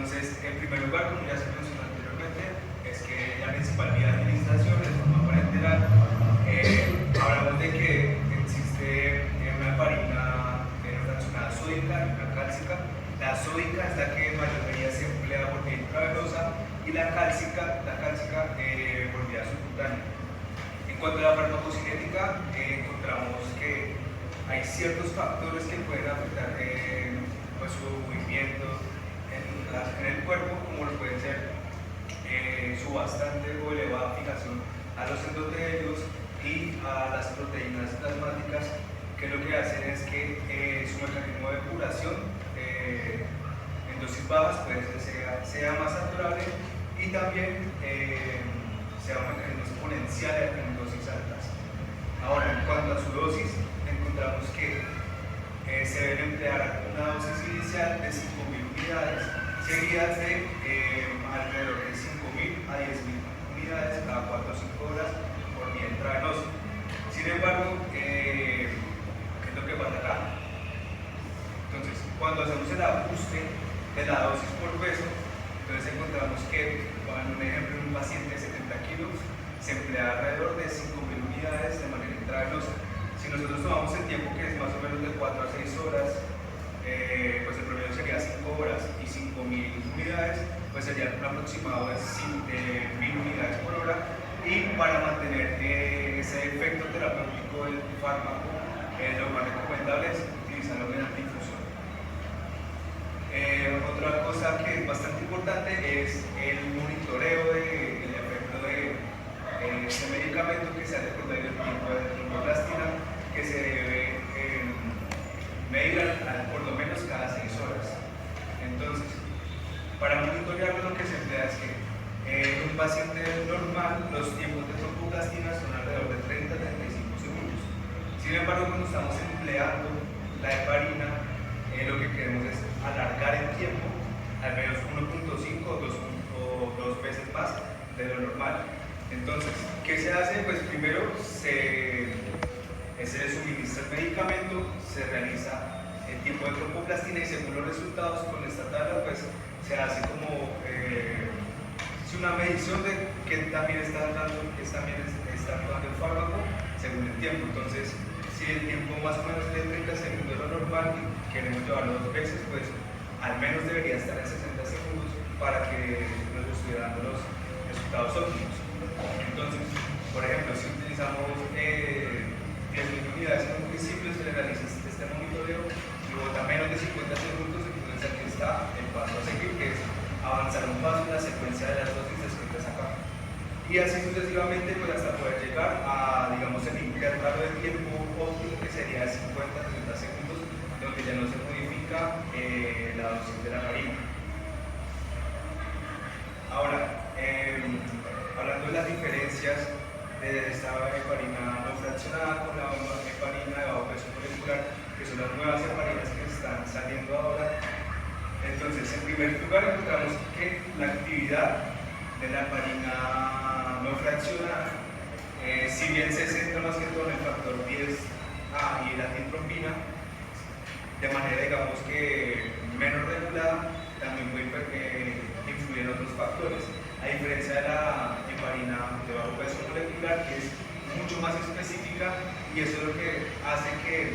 Entonces, en primer lugar, como ya se mencionó anteriormente, es que la principal vía de administración de forma parenteral, hablamos de que existe una heparina fraccionada sódica y una cálcica. La sódica es la que en mayor medida se emplea por vía intravenosa y la cálcica por vía subcutánea. En cuanto a la farmacocinética, encontramos que hay ciertos factores que pueden afectar pues, su movimiento en el cuerpo, como lo pueden ser su bastante o elevada fijación a los endotelios y a las proteínas plasmáticas, que lo que hacen es que su mecanismo de curación en dosis bajas pues, sea más saturable y también sea un mecanismo exponencial en dosis altas. Ahora, en cuanto a su dosis, encontramos que se debe emplear una dosis inicial de 5.000 unidades, seguidas de alrededor de 5.000 a 10.000 unidades cada 4 o 5 horas por vía intravenosa. Sin embargo, ¿qué es lo que pasa acá? Entonces, cuando hacemos el ajuste de la dosis por peso, entonces encontramos que, por ejemplo, en un paciente de 70 kilos se emplea alrededor de 5.000 unidades de manera intravenosa. Si nosotros tomamos el tiempo que es más o menos de 4 a 6 horas, pues el promedio sería 5 horas y 5.000 unidades, pues sería un aproximado de 1.000 unidades por hora. Y para mantener ese efecto terapéutico del fármaco, lo más recomendable es utilizarlo mediante infusión. Otra cosa que es bastante importante es el monitoreo del efecto de este medicamento, que se hace por medio del tiempo de tromboplastina, que se debe medir por lo menos cada 6 horas. Entonces, para monitorearlo, lo que se emplea es que en un paciente normal los tiempos de tromboplastina son alrededor de 30 a 35 segundos. Sin embargo, cuando estamos empleando la heparina, lo que queremos es alargar el tiempo al menos 1.5 o 2 veces más de lo normal. Entonces, ¿qué se hace? Pues primero se suministra el medicamento, se realiza el tiempo de tromboplastina y según los resultados con esta tabla pues se hace como una medición de qué también está actuando el fármaco según el tiempo. Entonces, si el tiempo más o menos es de 30 segundos lo normal y queremos llevarlo 2 veces, pues al menos debería estar en 60 segundos para que nos esté dando los resultados óptimos. Entonces, por ejemplo, si utilizamos 10.000 unidades en un principio, se le realiza este monitoreo y bota menos de 50 segundos, entonces aquí está el paso a seguir, que es avanzar un paso en la secuencia de las dosis descritas acá. Y así sucesivamente, pues hasta poder llegar a, digamos, el intervalo de tiempo óptimo, que sería 50-30 segundos, donde ya no se modifica la dosis de la heparina. Ahora, hablando de las diferencias de esta heparina no fraccionada con la heparina de bajo peso molecular, que son las nuevas heparinas que están saliendo ahora. Entonces, en primer lugar, encontramos que la actividad de la heparina no fraccionada, si bien se centra más que todo en el factor 10A y la tintropina, de manera, digamos, que menos regulada, también puede influir en otros factores, a diferencia de la heparina de bajo peso molecular, que es mucho más específica, y eso es lo que hace que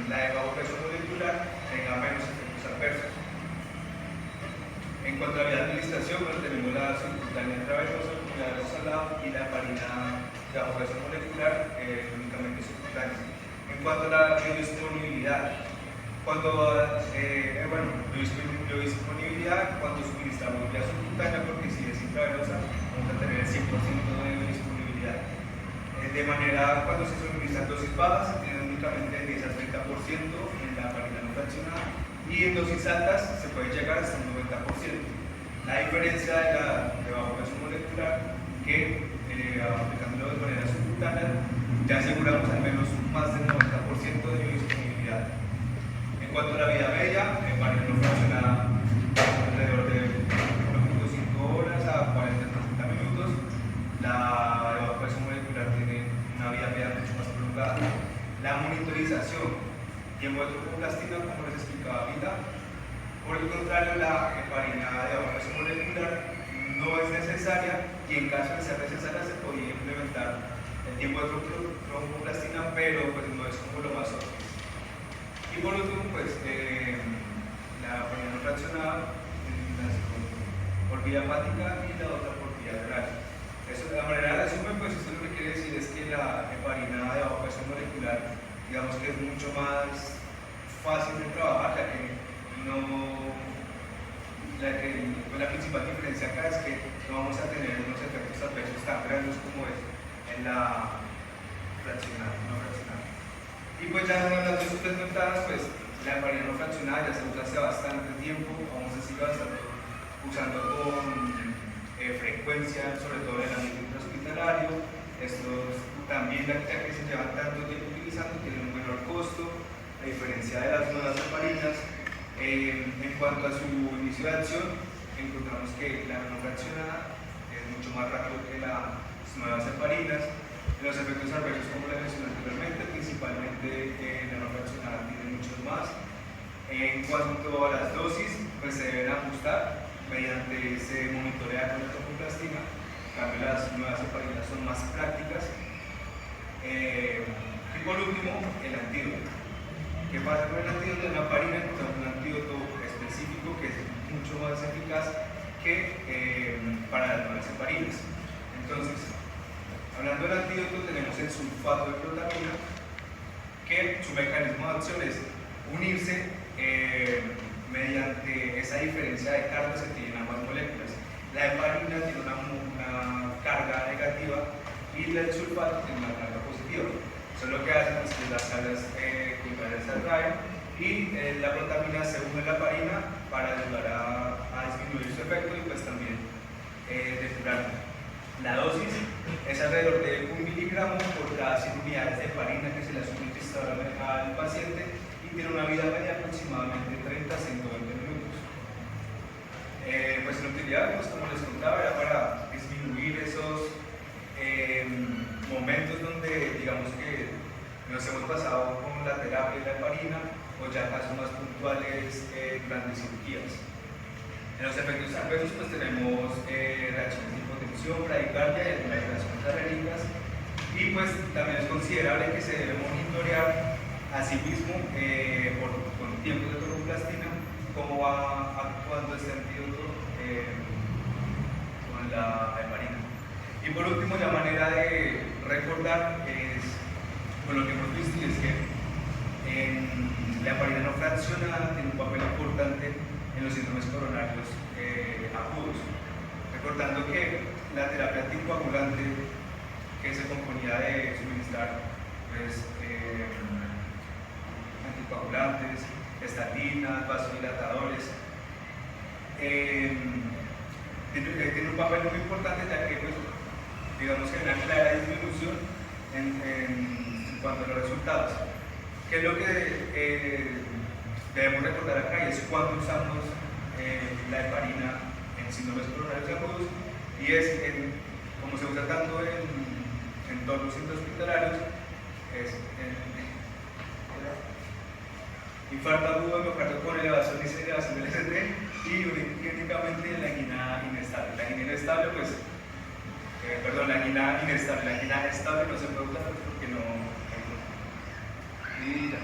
la de bajo peso molecular tenga menos efectos adversos. En cuanto a la vía de administración, bueno, tenemos la subcutánea intravenosa, como ya hemos hablado, y la heparina de bajo peso molecular, únicamente subcutánea. En cuanto a la biodisponibilidad, biodisponibilidad, cuando suministramos vía subcutánea, porque si es intravenosa, vamos a tener el 100% de biodisponibilidad. De manera, cuando se suministran dosis bajas, se tiene únicamente el 10 al 30% en la heparina no fraccionada, y en dosis altas se puede llegar hasta un 90%. La diferencia de bajo peso molecular, que aplicándolo de manera subcutánea, ya aseguramos al menos más del 90% de biodisponibilidad. En cuanto a la vida media, heparina no fraccionada alrededor de 1.5 horas a 40-30 minutos. La de bajo peso molecular tiene una vida media mucho más prolongada. La monitorización, tiempo de tromboplastina, como les explicaba ahorita, Por el contrario, la heparina de bajo peso molecular no es necesaria y en caso de ser necesaria se podría implementar el tiempo de tromboplastina, pero pues no es como lo más óptimo. Y por último, pues la heparina no fraccionada por vía hepática y la otra por vía oral. Eso, de la manera de resumen, pues esto lo que quiere decir es que la heparina de bajo peso molecular, digamos que es mucho más fácil de trabajar, ya que la principal diferencia acá es que no vamos a tener unos efectos adversos tan grandes como es en la fraccionada, no fraccionada. Y pues ya hablando de sus desventajas, pues la heparina no fraccionada ya se usa hace bastante tiempo, vamos a seguir usando con frecuencia, sobre todo en el ambiente hospitalario. Estos también, ya que se llevan tanto tiempo utilizando, tienen un menor costo, a diferencia de las nuevas heparinas. En cuanto a su inicio de acción, encontramos que la no fraccionada es mucho más rápido que las nuevas heparinas. Los efectos adversos, como les mencioné anteriormente, principalmente la no fraccionada tiene muchos más. En cuanto a las dosis, pues se deben ajustar mediante ese monitoreo con la tromboplastina. En cambio, las nuevas heparinas son más prácticas. Y por último, el antídoto. ¿Qué pasa con el antídoto? En la heparina encontramos un antídoto específico que es mucho más eficaz que para las nuevas heparinas. Entonces, hablando del antídoto, tenemos el sulfato de protamina, que su mecanismo de acción es unirse mediante esa diferencia de cargas que tienen ambas moléculas. La heparina tiene una carga negativa y el sulfato tiene una carga positiva. Eso lo que hacen es que las cargas contrarias se atraen y la protamina se une a la heparina para ayudar a disminuir su efecto y pues también depurarla. La dosis es alrededor de 1 miligramo por cada 100 unidades de heparina que se le suministra al paciente y tiene una vida media de aproximadamente 30 a 120 minutos. Pues en utilidad, pues como les contaba, era para disminuir esos momentos donde digamos que nos hemos pasado con la terapia de la heparina o ya casos más puntuales durante cirugías. En los efectos adversos pues tenemos reacciones de hipotensión, bradicardia y algunas reacciones alérgicas y pues también es considerable que se debe monitorear asimismo con tiempos de tromboplastina cómo va actuando este antídoto con la heparina. Y por último, la manera de recordar es con lo que hemos visto, y es que la heparina no fraccionada tiene un papel importante en los síndromes coronarios agudos. Recordando que la terapia anticoagulante, que se componía de suministrar pues, anticoagulantes, estatinas, vasodilatadores, tiene un papel muy importante, ya que pues, digamos que hay una clara disminución en cuanto a los resultados. ¿Qué es lo que debemos recordar acá? Y es cuando usamos la heparina en síndromes coronarios agudos, y es como se usa tanto en entornos intrahospitalarios, es infarto agudo de miocardio con elevación del ST y únicamente la angina inestable. La angina inestable, pues, la angina inestable, la angina estable no se puede usar porque no. Y ya.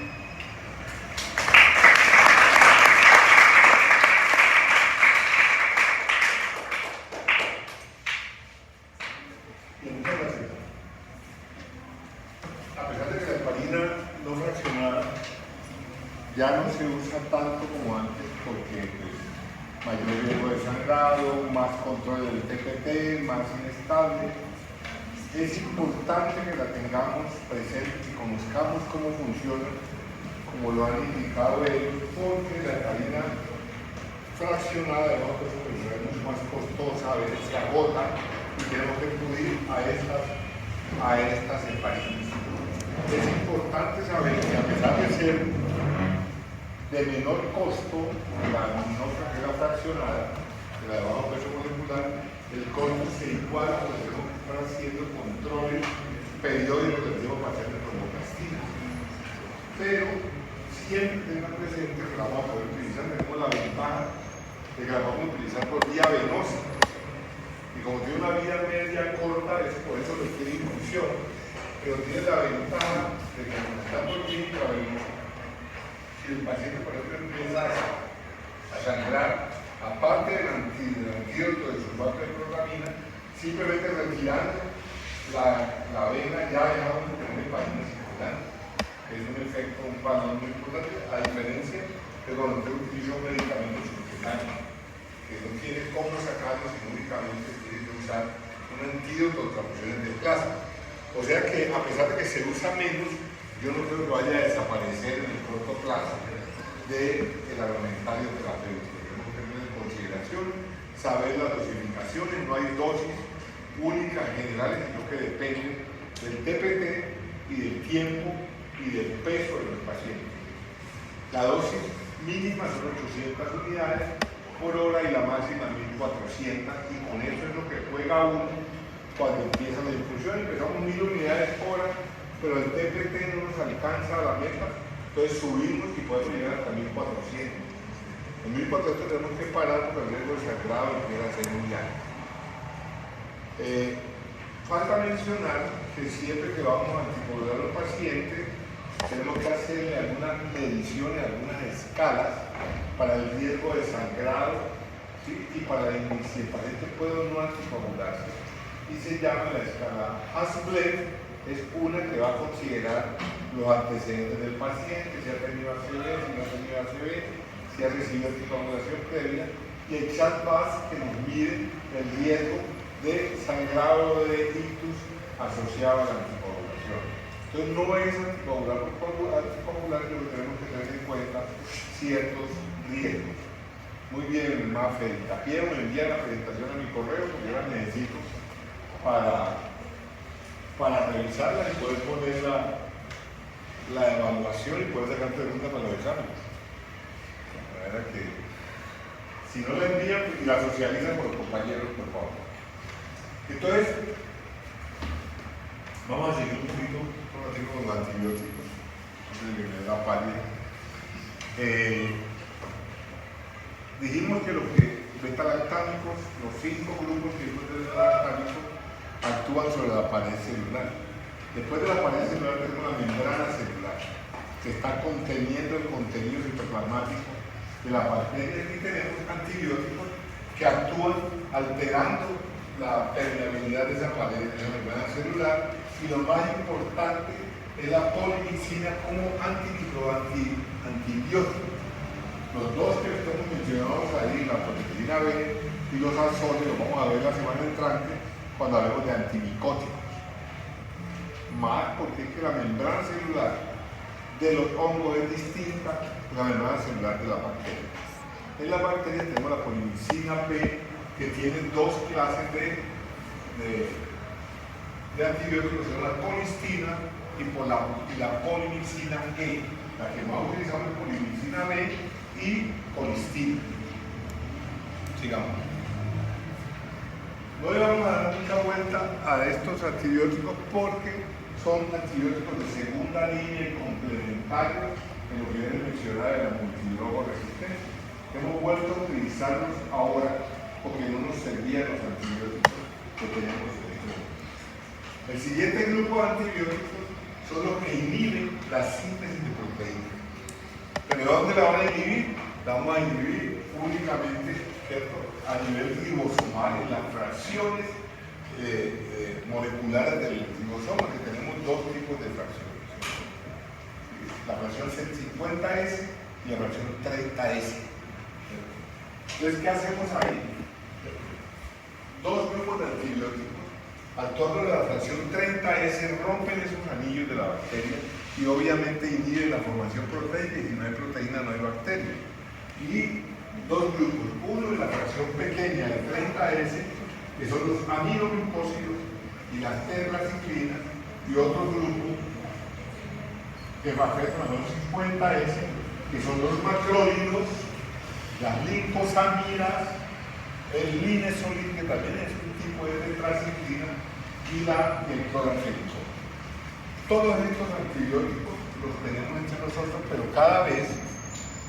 Muchas gracias. A pesar de que la heparina no fraccionada ya no se usa tanto como antes, porque pues, mayor riesgo de sangrado, más control del TPT, más inestable, es importante que la tengamos presente y conozcamos cómo funciona, como lo han indicado ellos, porque la heparina fraccionada de bajo peso molecular es mucho más costosa, a veces se agota y tenemos que acudir a estas heparinas. Es importante saber que a pesar de ser de menor costo la fraccionada, de la de bajo peso molecular, el costo se iguala cuando tenemos que estar haciendo controles periódicos del tipo paciente como plastina. Pero siempre tengan presente que la vamos a poder utilizar. Tenemos la ventaja de que la vamos a utilizar por vía venosa. Y como tiene una vía media corta, por eso requiere infusión. Pero tiene la ventaja de que cuando está por vía intravenosa, si el paciente, por ejemplo, empieza a sangrar, aparte del antídoto de sulfato de protamina, simplemente retirando la vena ya dejamos de tener heparina circulante. Es un efecto, un valor muy importante, a diferencia de cuando usted utiliza un medicamento subcutáneo, que no tiene cómo sacarlo, sino únicamente tiene que usar un antídoto de transfusiones de plasma. O sea que, a pesar de que se usa menos, yo no creo que vaya a desaparecer en el corto plazo del armamentario terapéutico. Tenemos que tener en consideración, saber las dosificaciones, no hay dosis únicas generales, sino que dependen del TPT y del tiempo y del peso de los pacientes. La dosis mínima son 800 unidades por hora y la máxima 1400, y con eso es lo que juega uno cuando empieza la infusión. Empezamos 1000 unidades por hora, pero el TPT no nos alcanza a la meta, entonces subimos y podemos llegar hasta 1400. En 1400 tenemos que parar porque el riesgo de sangrado empieza a ser muy alto. Falta mencionar que siempre que vamos a anticoagular a los pacientes, tenemos que hacerle algunas mediciones, algunas escalas para el riesgo de sangrado, ¿sí? Y para si el paciente puede o no anticoagularse. Y se llama la escala Hasblet, es una que va a considerar los antecedentes del paciente, si ha tenido ACV, si no ha tenido ACV, si ha recibido anticoagulación previa, y el CHA2DS que nos mide el riesgo de sangrado de ictus asociado a la anticoagulación. Entonces no es anticoagular por anticoagular, pero tenemos que tener en cuenta ciertos riesgos. Muy bien, Mafe, Tapie, me envía la presentación a mi correo porque yo la necesito para revisarla y poder poner la evaluación y poder sacar preguntas para los exámenes. De manera que si no la envían y la socializan con los compañeros, por favor. Entonces, vamos a seguir un poquito con los antibióticos, antes de que me dé la pálida. Dijimos que los beta-lactámicos, los 5 grupos que vimos de beta-lactámicos, actúan sobre la pared celular. Después de la pared celular tenemos la membrana celular, que está conteniendo el contenido citoplasmático de la bacteria, y tenemos antibióticos que actúan alterando la permeabilidad de esa pared de la membrana celular, y lo más importante es la polymyxina como antibiótico. Los dos que estamos mencionados ahí, la polymyxina B y los azoles, los vamos a ver la semana entrante cuando hablemos de antimicóticos. Más porque es que la membrana celular de los hongos es distinta de la membrana celular de la bacteria. En la bacteria tenemos la polymyxina B, que tiene dos clases de antibióticos, que son la colistina y la polymyxina E. La que más utilizamos es polymyxina B y colistina. Sigamos. No le vamos a dar mucha vuelta a estos antibióticos porque son antibióticos de segunda línea y complementarios en lo que viene mencionar de la multidroga resistente. Hemos vuelto a utilizarlos ahora porque no nos servían los antibióticos que teníamos en este momento. El siguiente grupo de antibióticos son los que inhiben la síntesis de proteínas. ¿Pero dónde la van a inhibir? La vamos a inhibir únicamente, ¿cierto?, a nivel ribosomal, en las fracciones moleculares del ribosoma, que tenemos dos tipos de fracciones. La fracción 50S y la fracción 30S. Entonces, ¿qué hacemos ahí? Dos grupos de antibióticos al torno de la fracción 30S rompen esos anillos de la bacteria y obviamente inhiben la formación proteica, y si no hay proteína no hay bacteria. Y dos grupos, uno de la fracción pequeña de 30S, que son los aminoglucósidos y las tetraciclinas, y otro grupo que afecta a los 50S, que son los macrólidos, las linfosaminas, el linesolid, que también es un tipo de tetraciclina, y el cloranfenicol. Todos estos antibióticos los tenemos entre nosotros, pero cada vez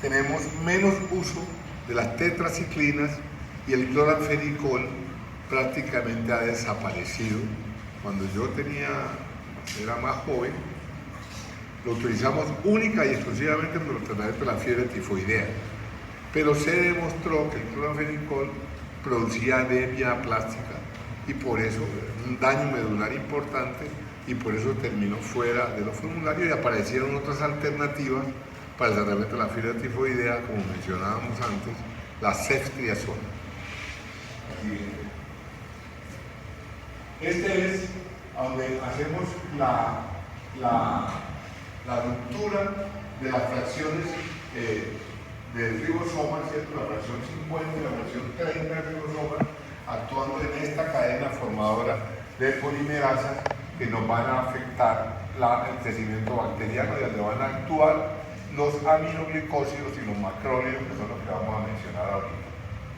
tenemos menos uso de las tetraciclinas y el cloranfenicol prácticamente ha desaparecido. Cuando yo era más joven, lo utilizamos única y exclusivamente para el tratamiento de la fiebre tifoidea, pero se demostró que el cloranfenicol producía anemia plástica y por eso un daño medular importante, y por eso terminó fuera de los formularios y aparecieron otras alternativas para el tratamiento de la fiebre tifoidea, como mencionábamos antes, la ceftriaxona. Este es donde hacemos la ruptura de las fracciones del ribosoma, ¿cierto? La fracción 50 y la fracción 30 del ribosoma, actuando en esta cadena formadora de polimerasas que nos van a afectar el crecimiento bacteriano, y donde van a actuar los aminoglicósidos y los macrólidos, que son los que vamos a mencionar ahorita.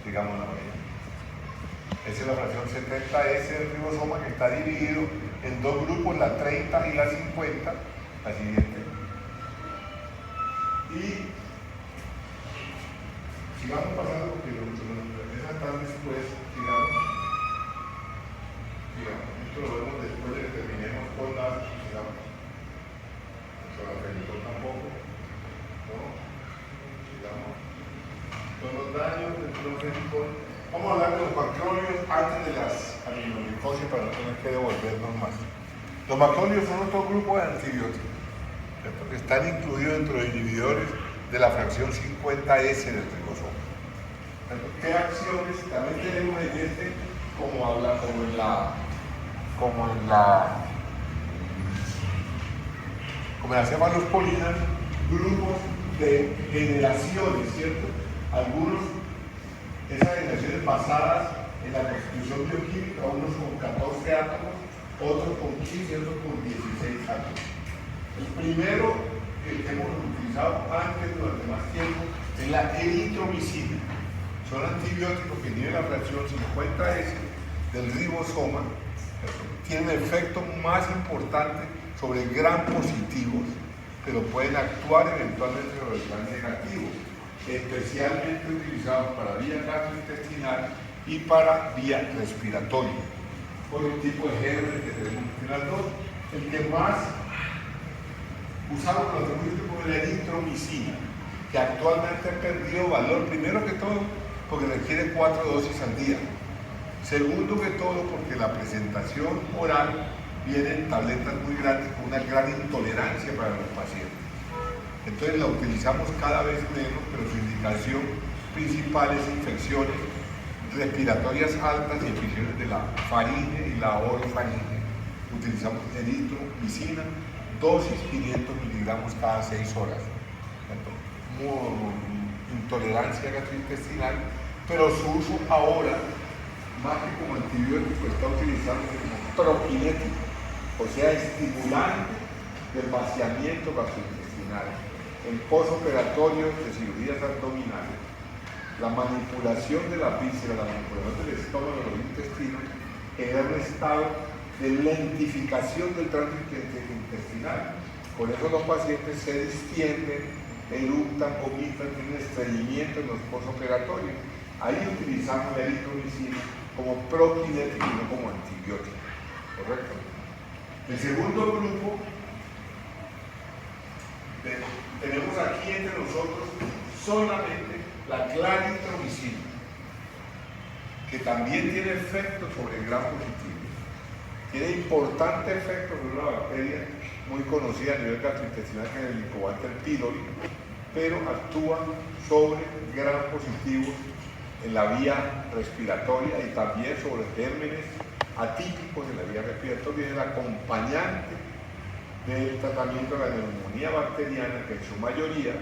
Sigamos la medida. Esa es la fracción 70S del ribosoma, que está dividido en dos grupos, la 30 y la 50, la siguiente. Y sigamos pasando porque esas están después, sigamos. Esto lo vemos después de que terminemos con las, digamos. Esto la película tampoco. ¿No? Sigamos. Con los daños del cloranfenicol. Vamos a hablar de los macrólidos antes de las aminoglicosias para no tener que devolvernos más. Los macrólidos son otro grupo de antibióticos, ¿cierto? Que están incluidos dentro de inhibidores de la fracción 50S del ribosoma. ¿Qué acciones también tenemos en este? Como en las cefalosporinas, grupos de generaciones, ¿cierto? Algunos, esas generaciones basadas en la constitución bioquímica, unos con 14 átomos, otros con 15 y otros con 16 átomos. El primero que hemos utilizado antes durante más tiempo es la eritromicina. Son antibióticos que tienen la fracción 50S del ribosoma, tienen efecto más importante sobre gram positivos, pero pueden actuar eventualmente sobre el gram negativo, especialmente utilizados para vía gastrointestinal y para vía respiratoria, por el tipo de género que tenemos en las dos. El que más usamos los antibióticos es la eritromicina, que actualmente ha perdido valor, primero que todo porque requiere 4 dosis al día. Segundo que todo, porque la presentación oral viene en tabletas muy grandes con una gran intolerancia para los pacientes. Entonces la utilizamos cada vez menos, pero su indicación principal es infecciones respiratorias altas y infecciones de la faringe y la orofaringe. Utilizamos eritromicina, dosis 500 miligramos cada 6 horas. Intolerancia gastrointestinal, pero su uso ahora, más que como antibiótico, está utilizado como prokinético, o sea, estimulante del vaciamiento gastrointestinal, en postoperatorio de cirugías abdominales, la manipulación de la víscera, la manipulación del estómago, de los intestinos, genera un estado de lentificación del tránsito intestinal. Por eso los pacientes se distienden, eructan, vomitan, tienen estreñimiento en los postoperatorios. Ahí utilizamos la eritromicina como prokinético y no como antibiótico. ¿Correcto? El segundo grupo, tenemos aquí entre nosotros solamente la claritromicina, que también tiene efecto sobre el gram positivo. Tiene importante efecto sobre una bacteria muy conocida a nivel gastrointestinal, que es el Helicobacter pylori, pero actúa sobre gram positivos en la vía respiratoria y también sobre gérmenes atípicos en la vía respiratoria. Es el acompañante del tratamiento de la neumonía bacteriana, que en su mayoría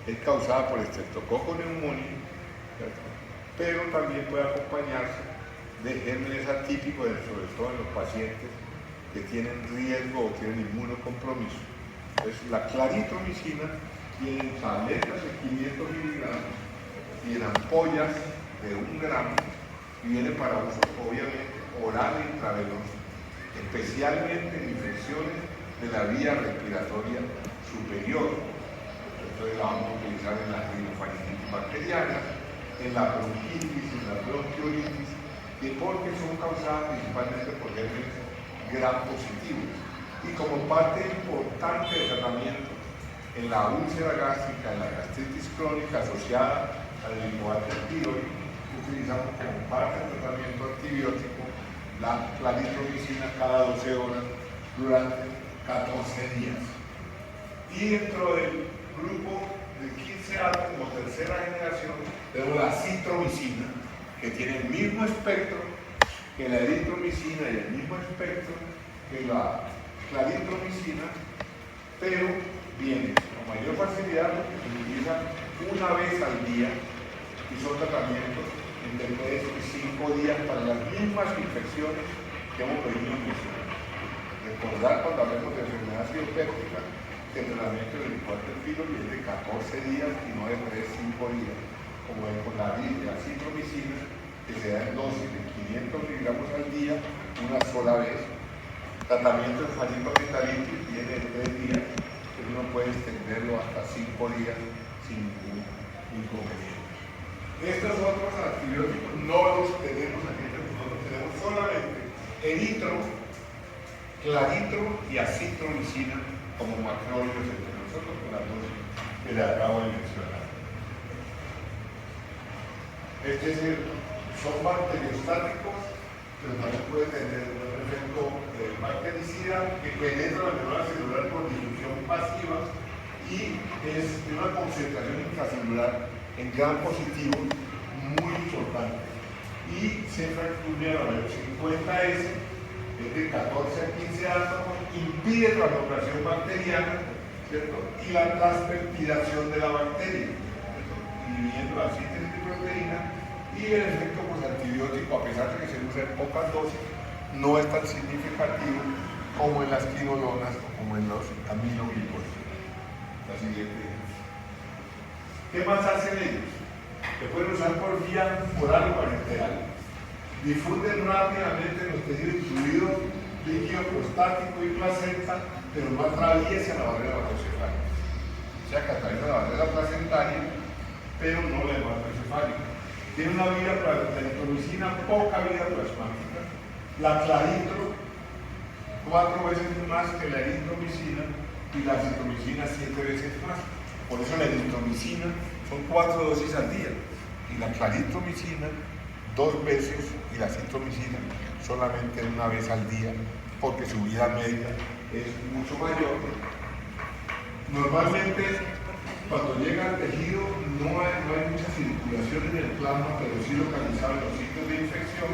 es causada por Streptococcus pneumoniae, pero también puede acompañarse de gérmenes atípicos, sobre todo en los pacientes que tienen riesgo o tienen inmunocompromiso. Entonces, la claritromicina viene en tabletas de 500 miligramos y en ampollas de 1 gramo, y viene para uso, obviamente, oral e intravenoso, especialmente en infecciones de la vía respiratoria superior. Entonces la vamos a utilizar en la rinofaringitis bacteriana, en la bronquitis, en la bronquiolitis, y porque son causadas principalmente por gérmenes gram positivos. Y como parte importante del tratamiento en la úlcera gástrica, en la gastritis crónica asociada al Helicobacter pylori, utilizamos como parte del tratamiento antibiótico la claritromicina cada 12 horas durante 14 días. Y dentro del grupo de 15 años, como tercera generación, tenemos la citromicina, que tiene el mismo espectro que la eritromicina y el mismo espectro que la claritromicina, pero viene con mayor facilidad porque se utiliza una vez al día y son tratamientos entre 3 y 5 días para las mismas infecciones que hemos venido mencionando. Recordar cuando hablemos de enfermedad ciopéptica que el tratamiento del Helicobacter pylori es de 14 días y no de 3-5 días, como es con la citromicina, que se da en dosis de 500 miligramos al día una sola vez. Tratamiento de faringoamigdalitis viene de 3 días, pero uno puede extenderlo hasta 5 días sin ningún inconveniente. Estos otros antibióticos no los tenemos aquí, nosotros tenemos solamente eritro, claritro y acitromicina como macrólidos entre nosotros con las dos que le acabo de mencionar. Son bacteriostáticos, pero también puede tener un efecto bactericida que penetra la membrana celular por difusión pasiva y es de una concentración intracelular en gram positivo muy importante. Y cefaclumia, la 50S, es de 14 a 15 átomos, impide la proliferación bacteriana, ¿cierto? Y la transpeptidación de la bacteria, ¿cierto? Inhibiendo la síntesis de proteína, y el efecto antibiótico, a pesar de que se usa en pocas dosis, no es tan significativo como en las quinolonas o como en los aminoglicosidos. La siguiente. ¿Qué más hacen ellos? Se pueden usar por vía oral o parenteral. Difunden rápidamente en los tejidos, incluido líquido prostático y placenta, pero no atraviesan la barrera vasoencefálica. O sea que atraviesa la barrera placentaria, pero no la hematoencefálica. Tiene una vida, la eritromicina, poca vida plasmática. La claritro, 4 veces más que la eritromicina, y la citromicina 7 veces más. Por eso la eritromicina son 4 dosis al día, y la claritromicina 2 veces, y la citromicina solamente una vez al día, porque su vida media es mucho mayor. Normalmente, cuando llega al tejido, no hay mucha circulación en el plasma, pero sí localizado en los sitios de infección,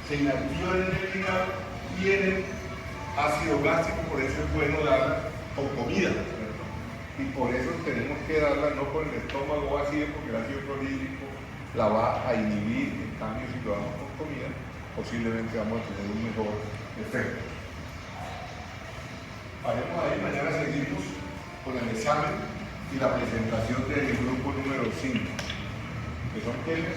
se inactiva en el hígado y en el ácido gástrico, por eso es bueno darla con comida, ¿cierto? Y por eso tenemos que darla no con el estómago vacío, porque el ácido clorhídrico la va a inhibir. En cambio, si lo damos con comida, posiblemente vamos a tener un mejor efecto. Haremos ahí, mañana seguimos con el examen y la presentación del grupo número 5, que son quienes